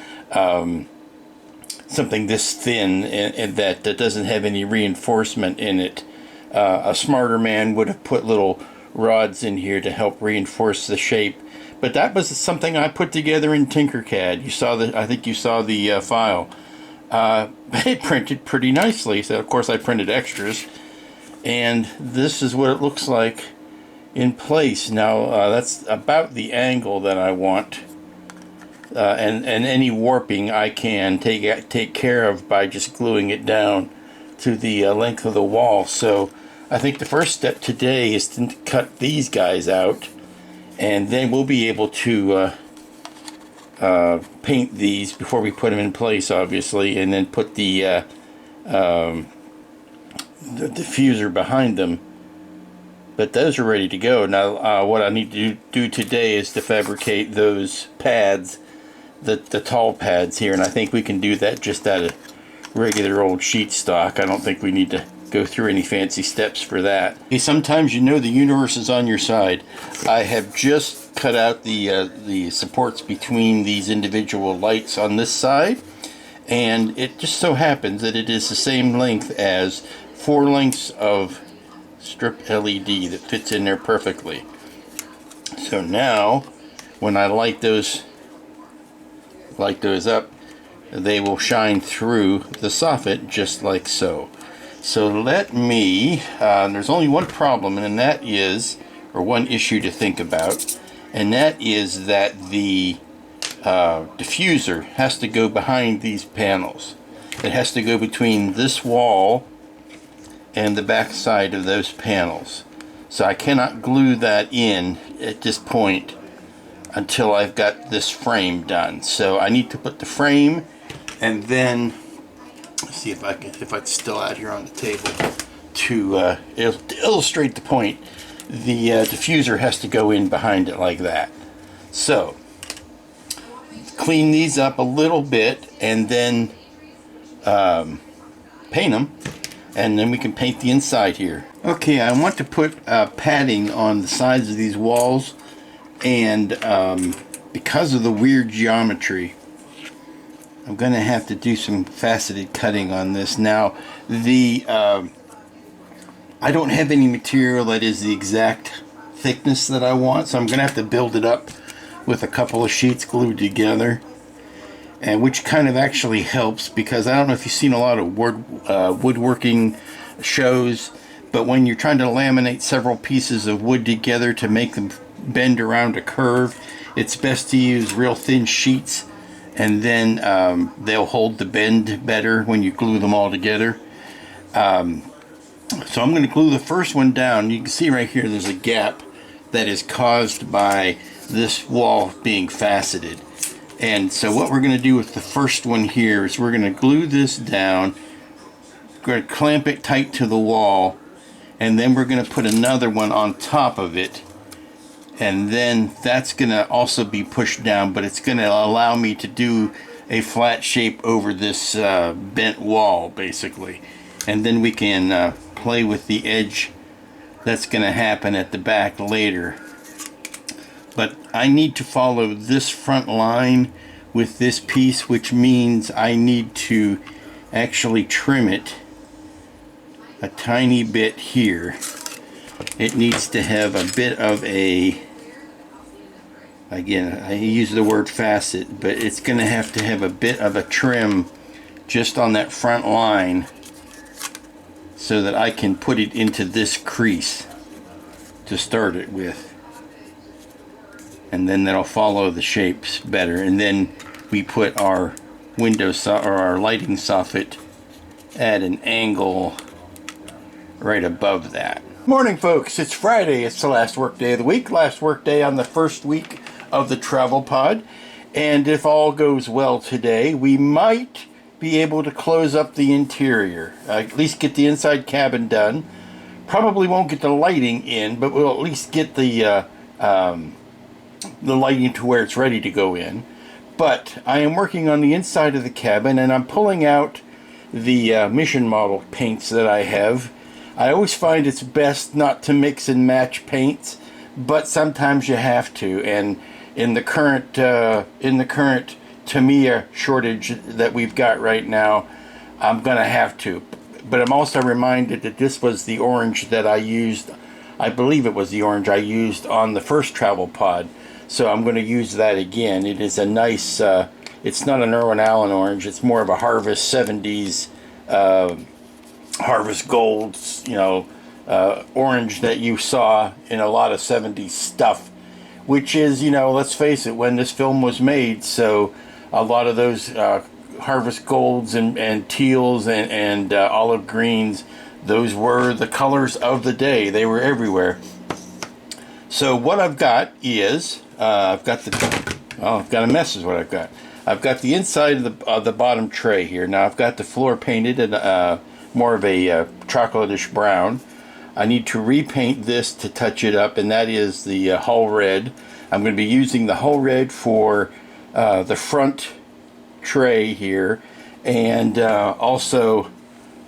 something this thin and that doesn't have any reinforcement in it. A smarter man would have put little rods in here to help reinforce the shape, but that was something I put together in Tinkercad. I think you saw the file. It printed pretty nicely, so of course I printed extras, and this is what it looks like in place. Now that's about the angle that I want. And any warping I can take care of by just gluing it down to the length of the wall. So I think the first step today is to cut these guys out, and then we'll be able to paint these before we put them in place, obviously, and then put the diffuser behind them. But those are ready to go. Now what I need to do today is to fabricate those pads, the tall pads here, and I think we can do that just out of regular old sheet stock. I don't think we need to go through any fancy steps for that. Okay, sometimes you know the universe is on your side. I have just cut out the supports between these individual lights on this side, and it just so happens that it is the same length as 4 lengths of strip LED that fits in there perfectly. So now when I light those up, they will shine through the soffit just like so. So let me, there's only one problem, and that is, or one issue to think about, and that is that the diffuser has to go behind these panels. It has to go between this wall and the back side of those panels. So I cannot glue that in at this point until I've got this frame done. So I need to put the frame, and then let's see if it's still out here on the table to illustrate the point. The diffuser has to go in behind it like that. So clean these up a little bit and then paint them, and then we can paint the inside here. Okay, I want to put padding on the sides of these walls, and because of the weird geometry, I'm going to have to do some faceted cutting on this. Now, I don't have any material that is the exact thickness that I want, so I'm going to have to build it up with a couple of sheets glued together, and which kind of actually helps, because I don't know if you've seen a lot of woodworking shows, but when you're trying to laminate several pieces of wood together to make them bend around a curve, it's best to use real thin sheets, and then they'll hold the bend better when you glue them all together. So I'm going to glue the first one down. You can see right here there's a gap that is caused by this wall being faceted. And so what we're going to do with the first one here is we're going to glue this down. We're going to clamp it tight to the wall, and then we're going to put another one on top of it, and then that's going to also be pushed down, but it's going to allow me to do a flat shape over this bent wall, basically. And then we can play with the edge that's going to happen at the back later. But I need to follow this front line with this piece, which means I need to actually trim it a tiny bit here. It needs to have a bit of a, again, I use the word facet, but it's going to have a bit of a trim just on that front line so that I can put it into this crease to start it with. And then that'll follow the shapes better. And then we put our or our lighting soffit at an angle right above that. Morning, folks. It's Friday. It's the last work day of the week. Last work day on the first week of the travel pod. And if all goes well today, we might be able to close up the interior. At least get the inside cabin done. Probably won't get the lighting in, but we'll at least get the lighting to where it's ready to go in. But I am working on the inside of the cabin, and I'm pulling out the mission model paints that I have. I always find it's best not to mix and match paints, but sometimes you have to. And in the current Tamiya shortage that we've got right now, I'm gonna have to. But I'm also reminded that this was the orange that I used. I believe it was the orange I used on the first travel pod. So I'm going to use that again. It is a nice, it's not an Irwin Allen orange. It's more of a Harvest 70s, Harvest Gold, orange that you saw in a lot of 70s stuff. Which is, let's face it, when this film was made, so a lot of those Harvest Golds and teals and olive greens, those were the colors of the day. They were everywhere. So what I've got is, I've got a mess is what I've got. I've got the inside of the bottom tray here. Now I've got the floor painted and more of a chocolate-ish brown. I need to repaint this to touch it up, and that is the hull red. I'm going to be using the hull red for the front tray here, and also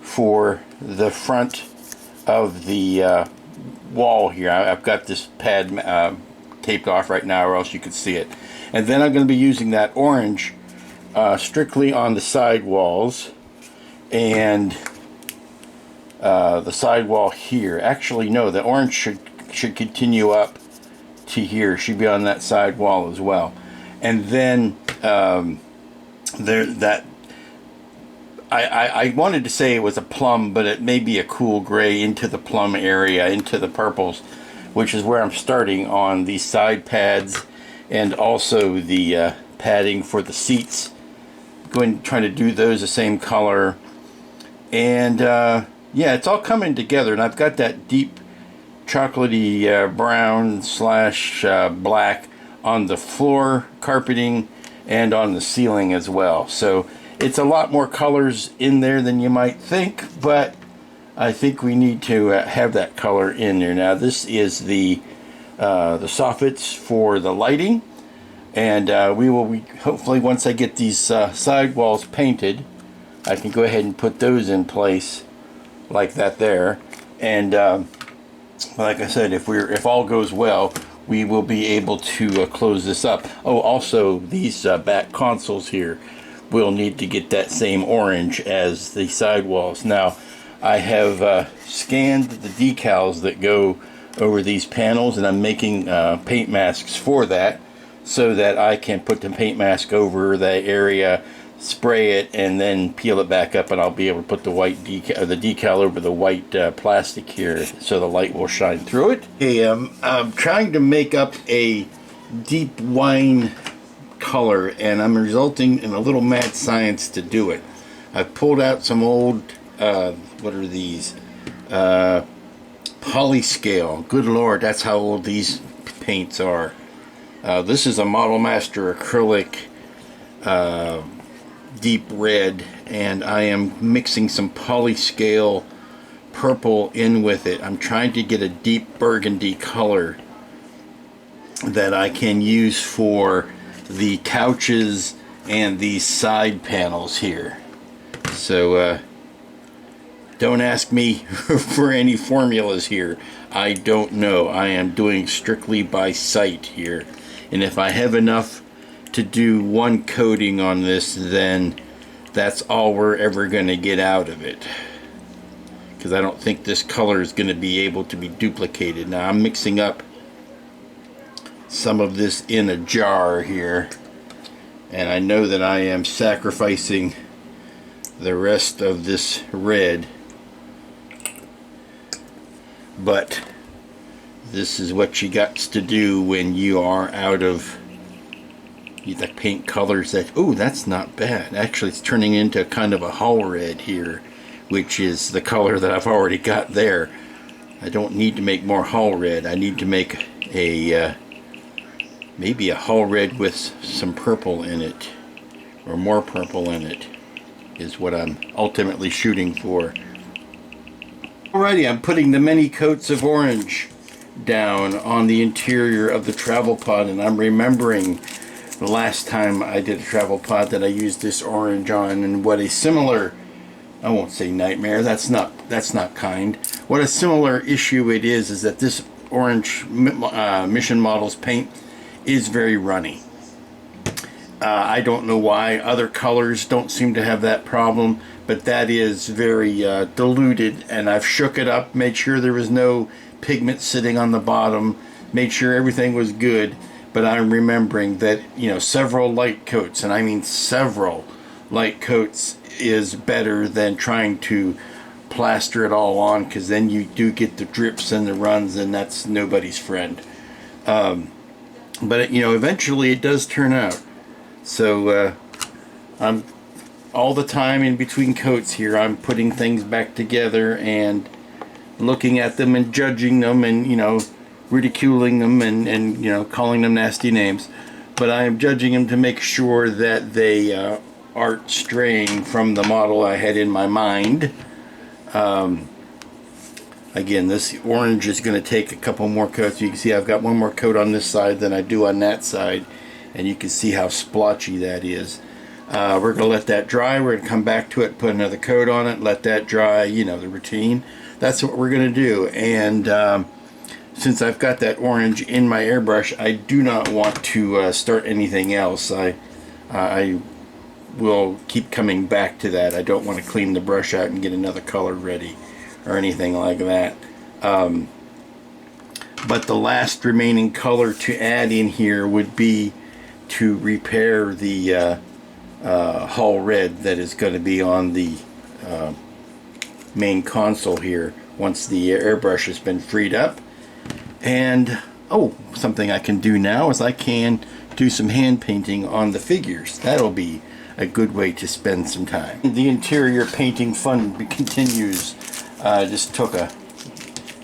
for the front of the wall here. I've got this pad taped off right now, or else you could see it. And then I'm going to be using that orange strictly on the side walls and the side wall here. Actually, no, the orange should continue up to here. Should be on that side wall as well. And then I wanted to say it was a plum, but it may be a cool gray into the plum area, into the purples, which is where I'm starting on these side pads and also the padding for the seats. Trying to do those the same color. And yeah, it's all coming together, and I've got that deep chocolatey brown slash black on the floor carpeting and on the ceiling as well. So it's a lot more colors in there than you might think, but I think we need to have that color in there. Now this is the soffits for the lighting, and we will hopefully, once I get these side walls painted, I can go ahead and put those in place like that there. And like I said, if all goes well, we will be able to close this up. Oh, also these back consoles here will need to get that same orange as the sidewalls. Now, I have scanned the decals that go over these panels, and I'm making paint masks for that, so that I can put the paint mask over the area, spray it, and then peel it back up, and I'll be able to put the white decal over the white plastic here, so the light will shine through it. Okay, I'm trying to make up a deep wine color, and I'm resulting in a little mad science to do it. I've pulled out some old, what are these? Polyscale. Good Lord, that's how old these paints are. This is a Model Master acrylic deep red, and I am mixing some Polyscale purple in with it. I'm trying to get a deep burgundy color that I can use for the couches and these side panels here. So don't ask me for any formulas here. I don't know. I am doing strictly by sight here. And if I have enough to do one coating on this, then that's all we're ever going to get out of it. Because I don't think this color is going to be able to be duplicated. Now I'm mixing up some of this in a jar here. And I know that I am sacrificing the rest of this red. But this is what you got to do when you are out of the paint colors that, oh, that's not bad. Actually, it's turning into kind of a hull red here, which is the color that I've already got there. I don't need to make more hull red. I need to make a maybe a hull red with some purple in it, or more purple in it, is what I'm ultimately shooting for. Alrighty, I'm putting the many coats of orange down on the interior of the travel pod, and I'm remembering the last time I did a travel pod that I used this orange on, and what a similar, I won't say nightmare, that's not kind. What a similar issue it is that this orange Mission Models paint is very runny. I don't know why other colors don't seem to have that problem, but that is very diluted, and I've shook it up, made sure there was no pigment sitting on the bottom, made sure everything was good. But I'm remembering that, you know, several light coats, and I mean several light coats, is better than trying to plaster it all on, because then you do get the drips and the runs, and that's nobody's friend. But you know, eventually it does turn out. So I'm all the time in between coats here, I'm putting things back together and looking at them and judging them, and you know, ridiculing them and you know, calling them nasty names. But I am judging them to make sure that they aren't straying from the model I had in my mind. Again, this orange is going to take a couple more coats. You can see I've got one more coat on this side than I do on that side, and you can see how splotchy that is. We're going to let that dry. We're going to come back to it, put another coat on it, let that dry, you know, the routine. That's what we're going to do. And since I've got that orange in my airbrush, I do not want to start anything else. I will keep coming back to that. I don't want to clean the brush out and get another color ready or anything like that. But the last remaining color to add in here would be to repair the hull red that is going to be on the main console here once the airbrush has been freed up. And oh, something I can do now is I can do some hand painting on the figures. That'll be a good way to spend some time. The interior painting fun continues. Just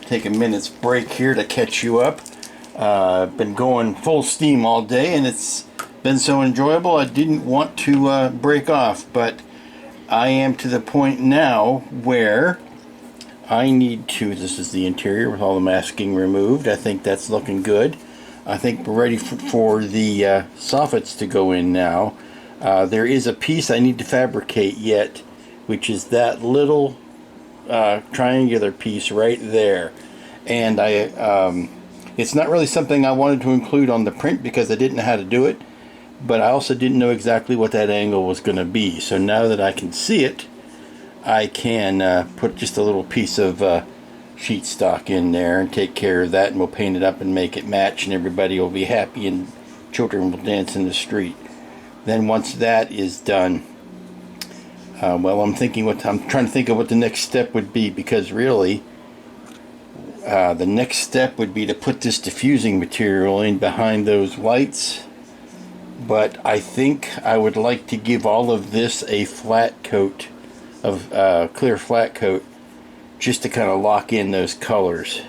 take a minute's break here to catch you up. I've been going full steam all day, and it's been so enjoyable I didn't want to break off, but I am to the point now where I need to, this is the interior with all the masking removed. I think that's looking good. I think we're ready for the soffits to go in now. There is a piece I need to fabricate yet, which is that little triangular piece right there. And it's not really something I wanted to include on the print because I didn't know how to do it, but I also didn't know exactly what that angle was going to be. So now that I can see it, I can put just a little piece of sheet stock in there and take care of that, and we'll paint it up and make it match, and everybody will be happy and children will dance in the street. Then once that is done, well, I'm trying to think of what the next step would be, because really the next step would be to put this diffusing material in behind those lights. But I think I would like to give all of this a flat coat of clear flat coat, just to kind of lock in those colors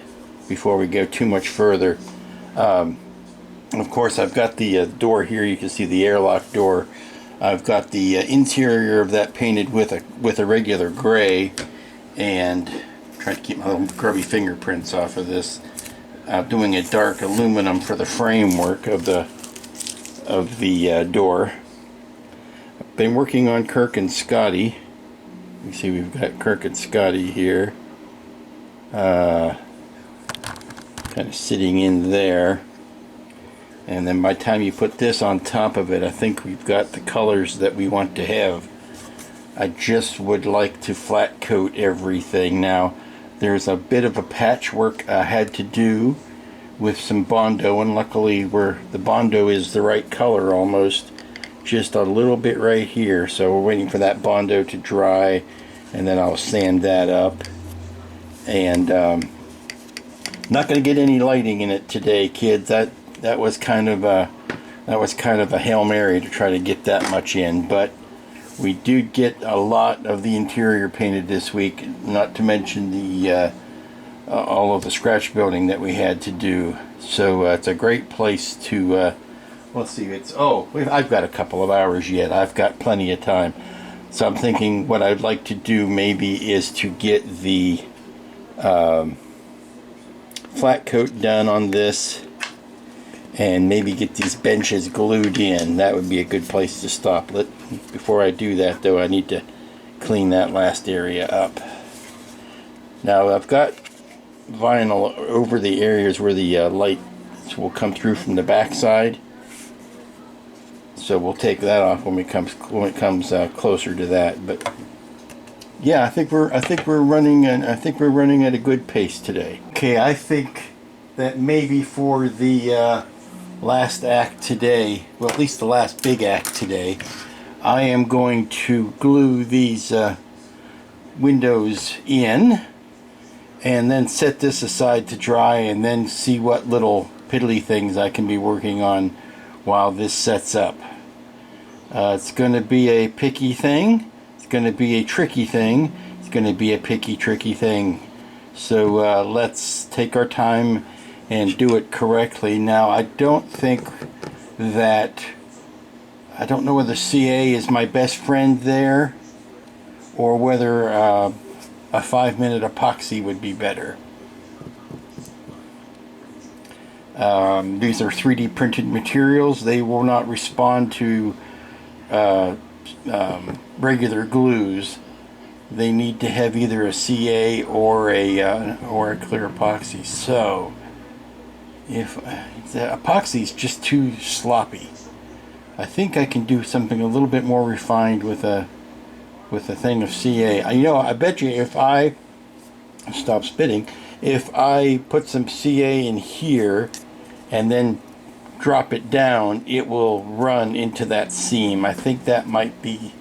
before we go too much further. Of course, I've got the door here. You can see the airlock door. I've got the interior of that painted with a regular gray, and Trying to keep my little grubby fingerprints off of this. Doing a dark aluminum for the framework of the door. I've been working on Kirk and Scotty. You see we've got Kirk and Scotty here. Kind of sitting in there. And then by the time you put this on top of it, I think we've got the colors that we want to have. I just would like to flat coat everything. Now, there's a bit of a patchwork I had to do with some Bondo, and luckily the Bondo is the right color almost. Just a little bit right here. So we're waiting for that Bondo to dry, and then I'll sand that up. And not going to get any lighting in it today, kids. That was kind of a Hail Mary to try to get that much in, but we do get a lot of the interior painted this week, not to mention the all of the scratch building that we had to do. So it's a great place to let's see, I've got a couple of hours yet. I've got plenty of time. So I'm thinking what I'd like to do maybe is to get the flat coat done on this, and maybe get these benches glued in. That would be a good place to stop. Before I do that though, I need to clean that last area up. Now I've got vinyl over the areas where the lights will come through from the back side, so we'll take that off when it comes closer to that. But yeah, I think we're running at a good pace today. Okay, I think that maybe for the last act today, well, at least the last big act today, I am going to glue these windows in, and then set this aside to dry, and then see what little piddly things I can be working on while this sets up. It's going to be a picky thing. It's going to be a tricky thing. It's going to be a picky, tricky thing. So let's take our time and do it correctly. Now, I don't know whether CA is my best friend there, or whether a 5-minute epoxy would be better. These are 3D printed materials. They will not respond to regular glues. They need to have either a CA or a clear epoxy. So if the epoxy is just too sloppy, I think I can do something a little bit more refined with a thing of CA. I bet you if I stop spitting, if I put some CA in here and then drop it down, it will run into that seam. I think that might be,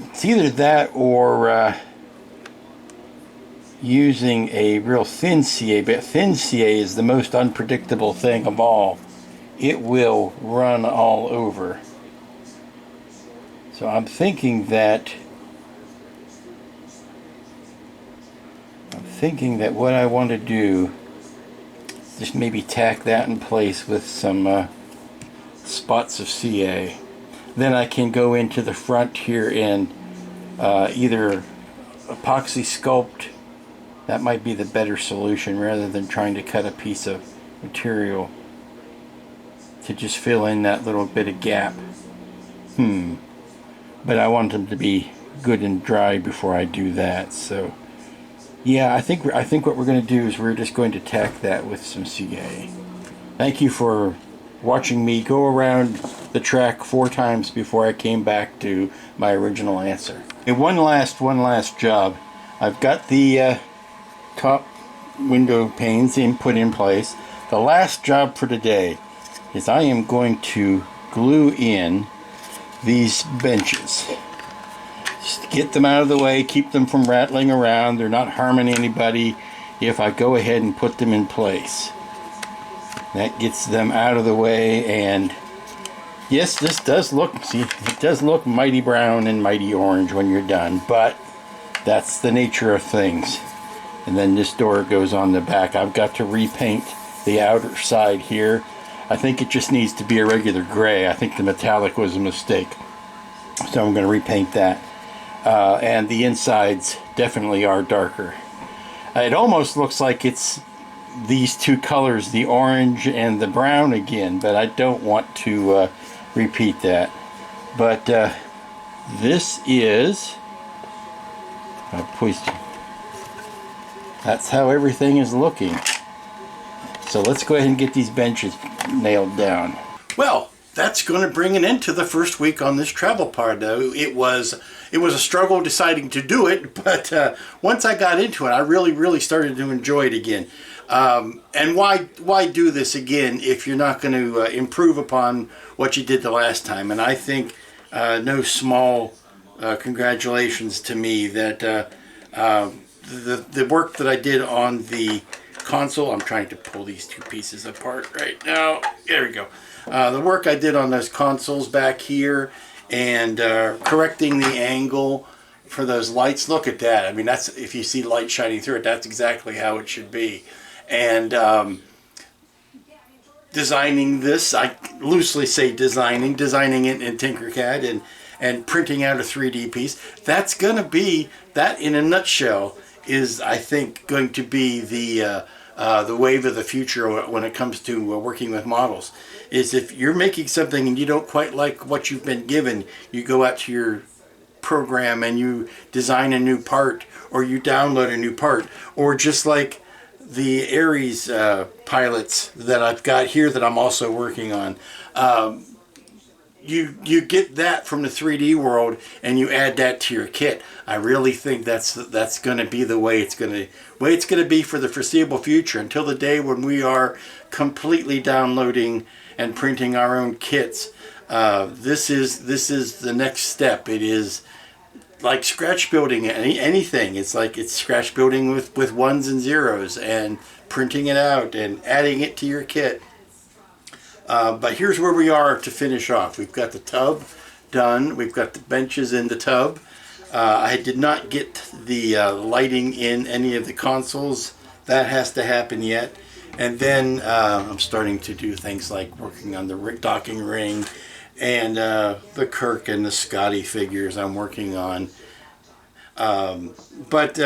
it's either that or using a real thin CA, but thin CA is the most unpredictable thing of all. It will run all over. So I'm thinking that what I want to do, just maybe tack that in place with some spots of CA. Then I can go into the front here and either epoxy sculpt. That might be the better solution, rather than trying to cut a piece of material to just fill in that little bit of gap. But I want them to be good and dry before I do that. So yeah, I think what we're going to do is we're just going to tack that with some CA. Thank you for watching me go around the track 4 times before I came back to my original answer. And one last job. I've got the top window panes put in place. The last job for today is I am going to glue in these benches. Just get them out of the way, keep them from rattling around. They're not harming anybody if I go ahead and put them in place. That gets them out of the way, and yes, this does look, it does look mighty brown and mighty orange when you're done, but that's the nature of things. And then this door goes on the back. I've got to repaint the outer side here. I think it just needs to be a regular gray. I think the metallic was a mistake, so I'm going to repaint that. And the insides definitely are darker. It almost looks like it's these two colors, the orange and the brown again, but I don't want to repeat that. But this is, that's how everything is looking. So let's go ahead and get these benches nailed down. Well, that's going to bring an end to the first week on this travel pod. It was a struggle deciding to do it, but once I got into it, I really started to enjoy it again. And why do this again if you're not going to improve upon what you did the last time? And I think no small congratulations to me that the work that I did on the console. I'm trying to pull these two pieces apart right now. There we go. The work I did on those consoles back here and correcting the angle for those lights. Look at that. I mean, that's, if you see light shining through it, that's exactly how it should be. And designing this, I loosely say designing it in Tinkercad and printing out a 3D piece. That's going to be, that in a nutshell is, I think, going to be the wave of the future when it comes to working with models. Is if you're making something and you don't quite like what you've been given, you go out to your program and you design a new part, or you download a new part, or just like the Ares pilots that I've got here that I'm also working on. You get that from the 3D world and you add that to your kit. I really think that's going to be the way it's going to be for the foreseeable future, until the day when we are completely downloading and printing our own kits. This is the next step. It is like scratch building anything. It's like it's scratch building with ones and zeros and printing it out and adding it to your kit. But here's where we are to finish off. We've got the tub done. We've got the benches in the tub. I did not get the lighting in any of the consoles. That has to happen yet. And then I'm starting to do things like working on the docking ring and the Kirk and the Scotty figures I'm working on. But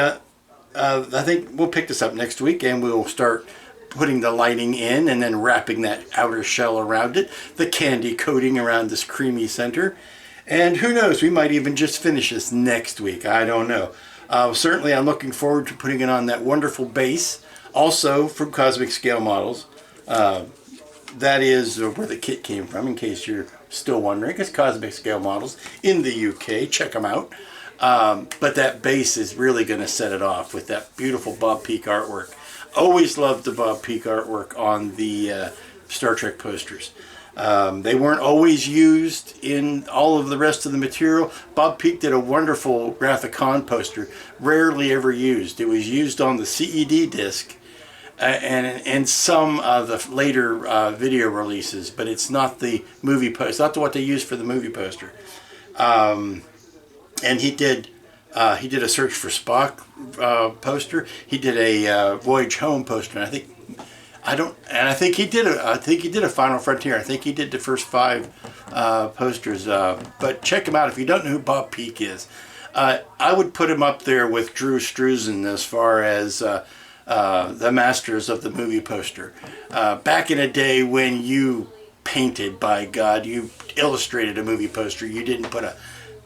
I think we'll pick this up next week and we'll start putting the lighting in and then wrapping that outer shell around it, the candy coating around this creamy center. And who knows, we might even just finish this next week. I don't know. Certainly I'm looking forward to putting it on that wonderful base, also from Cozmic Scale Models. That is where the kit came from, in case you're still wondering. It's Cozmic Scale Models in the UK. Check them out. But that base is really going to set it off with that beautiful Bob Peak artwork. Always loved the Bob Peak artwork on the Star Trek posters. They weren't always used in all of the rest of the material. Bob Peak did a wonderful Graphicon poster, rarely ever used. It was used on the CED disc and some of the later video releases, but it's not the movie poster. It's not what they used for the movie poster. And he did a Search for Spock poster. He did a Voyage Home poster, and I think he did a Final Frontier. I think he did the first 5 posters. But check him out if you don't know who Bob Peak is. I would put him up there with Drew Struzan as far as the masters of the movie poster. Back in a day when you painted, by God, you illustrated a movie poster. You didn't put a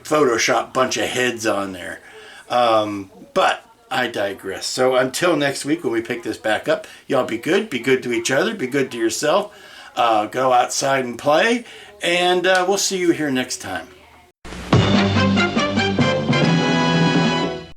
Photoshop bunch of heads on there. But I digress. So until next week when we pick this back up, y'all be good to each other, be good to yourself, go outside and play, and we'll see you here next time.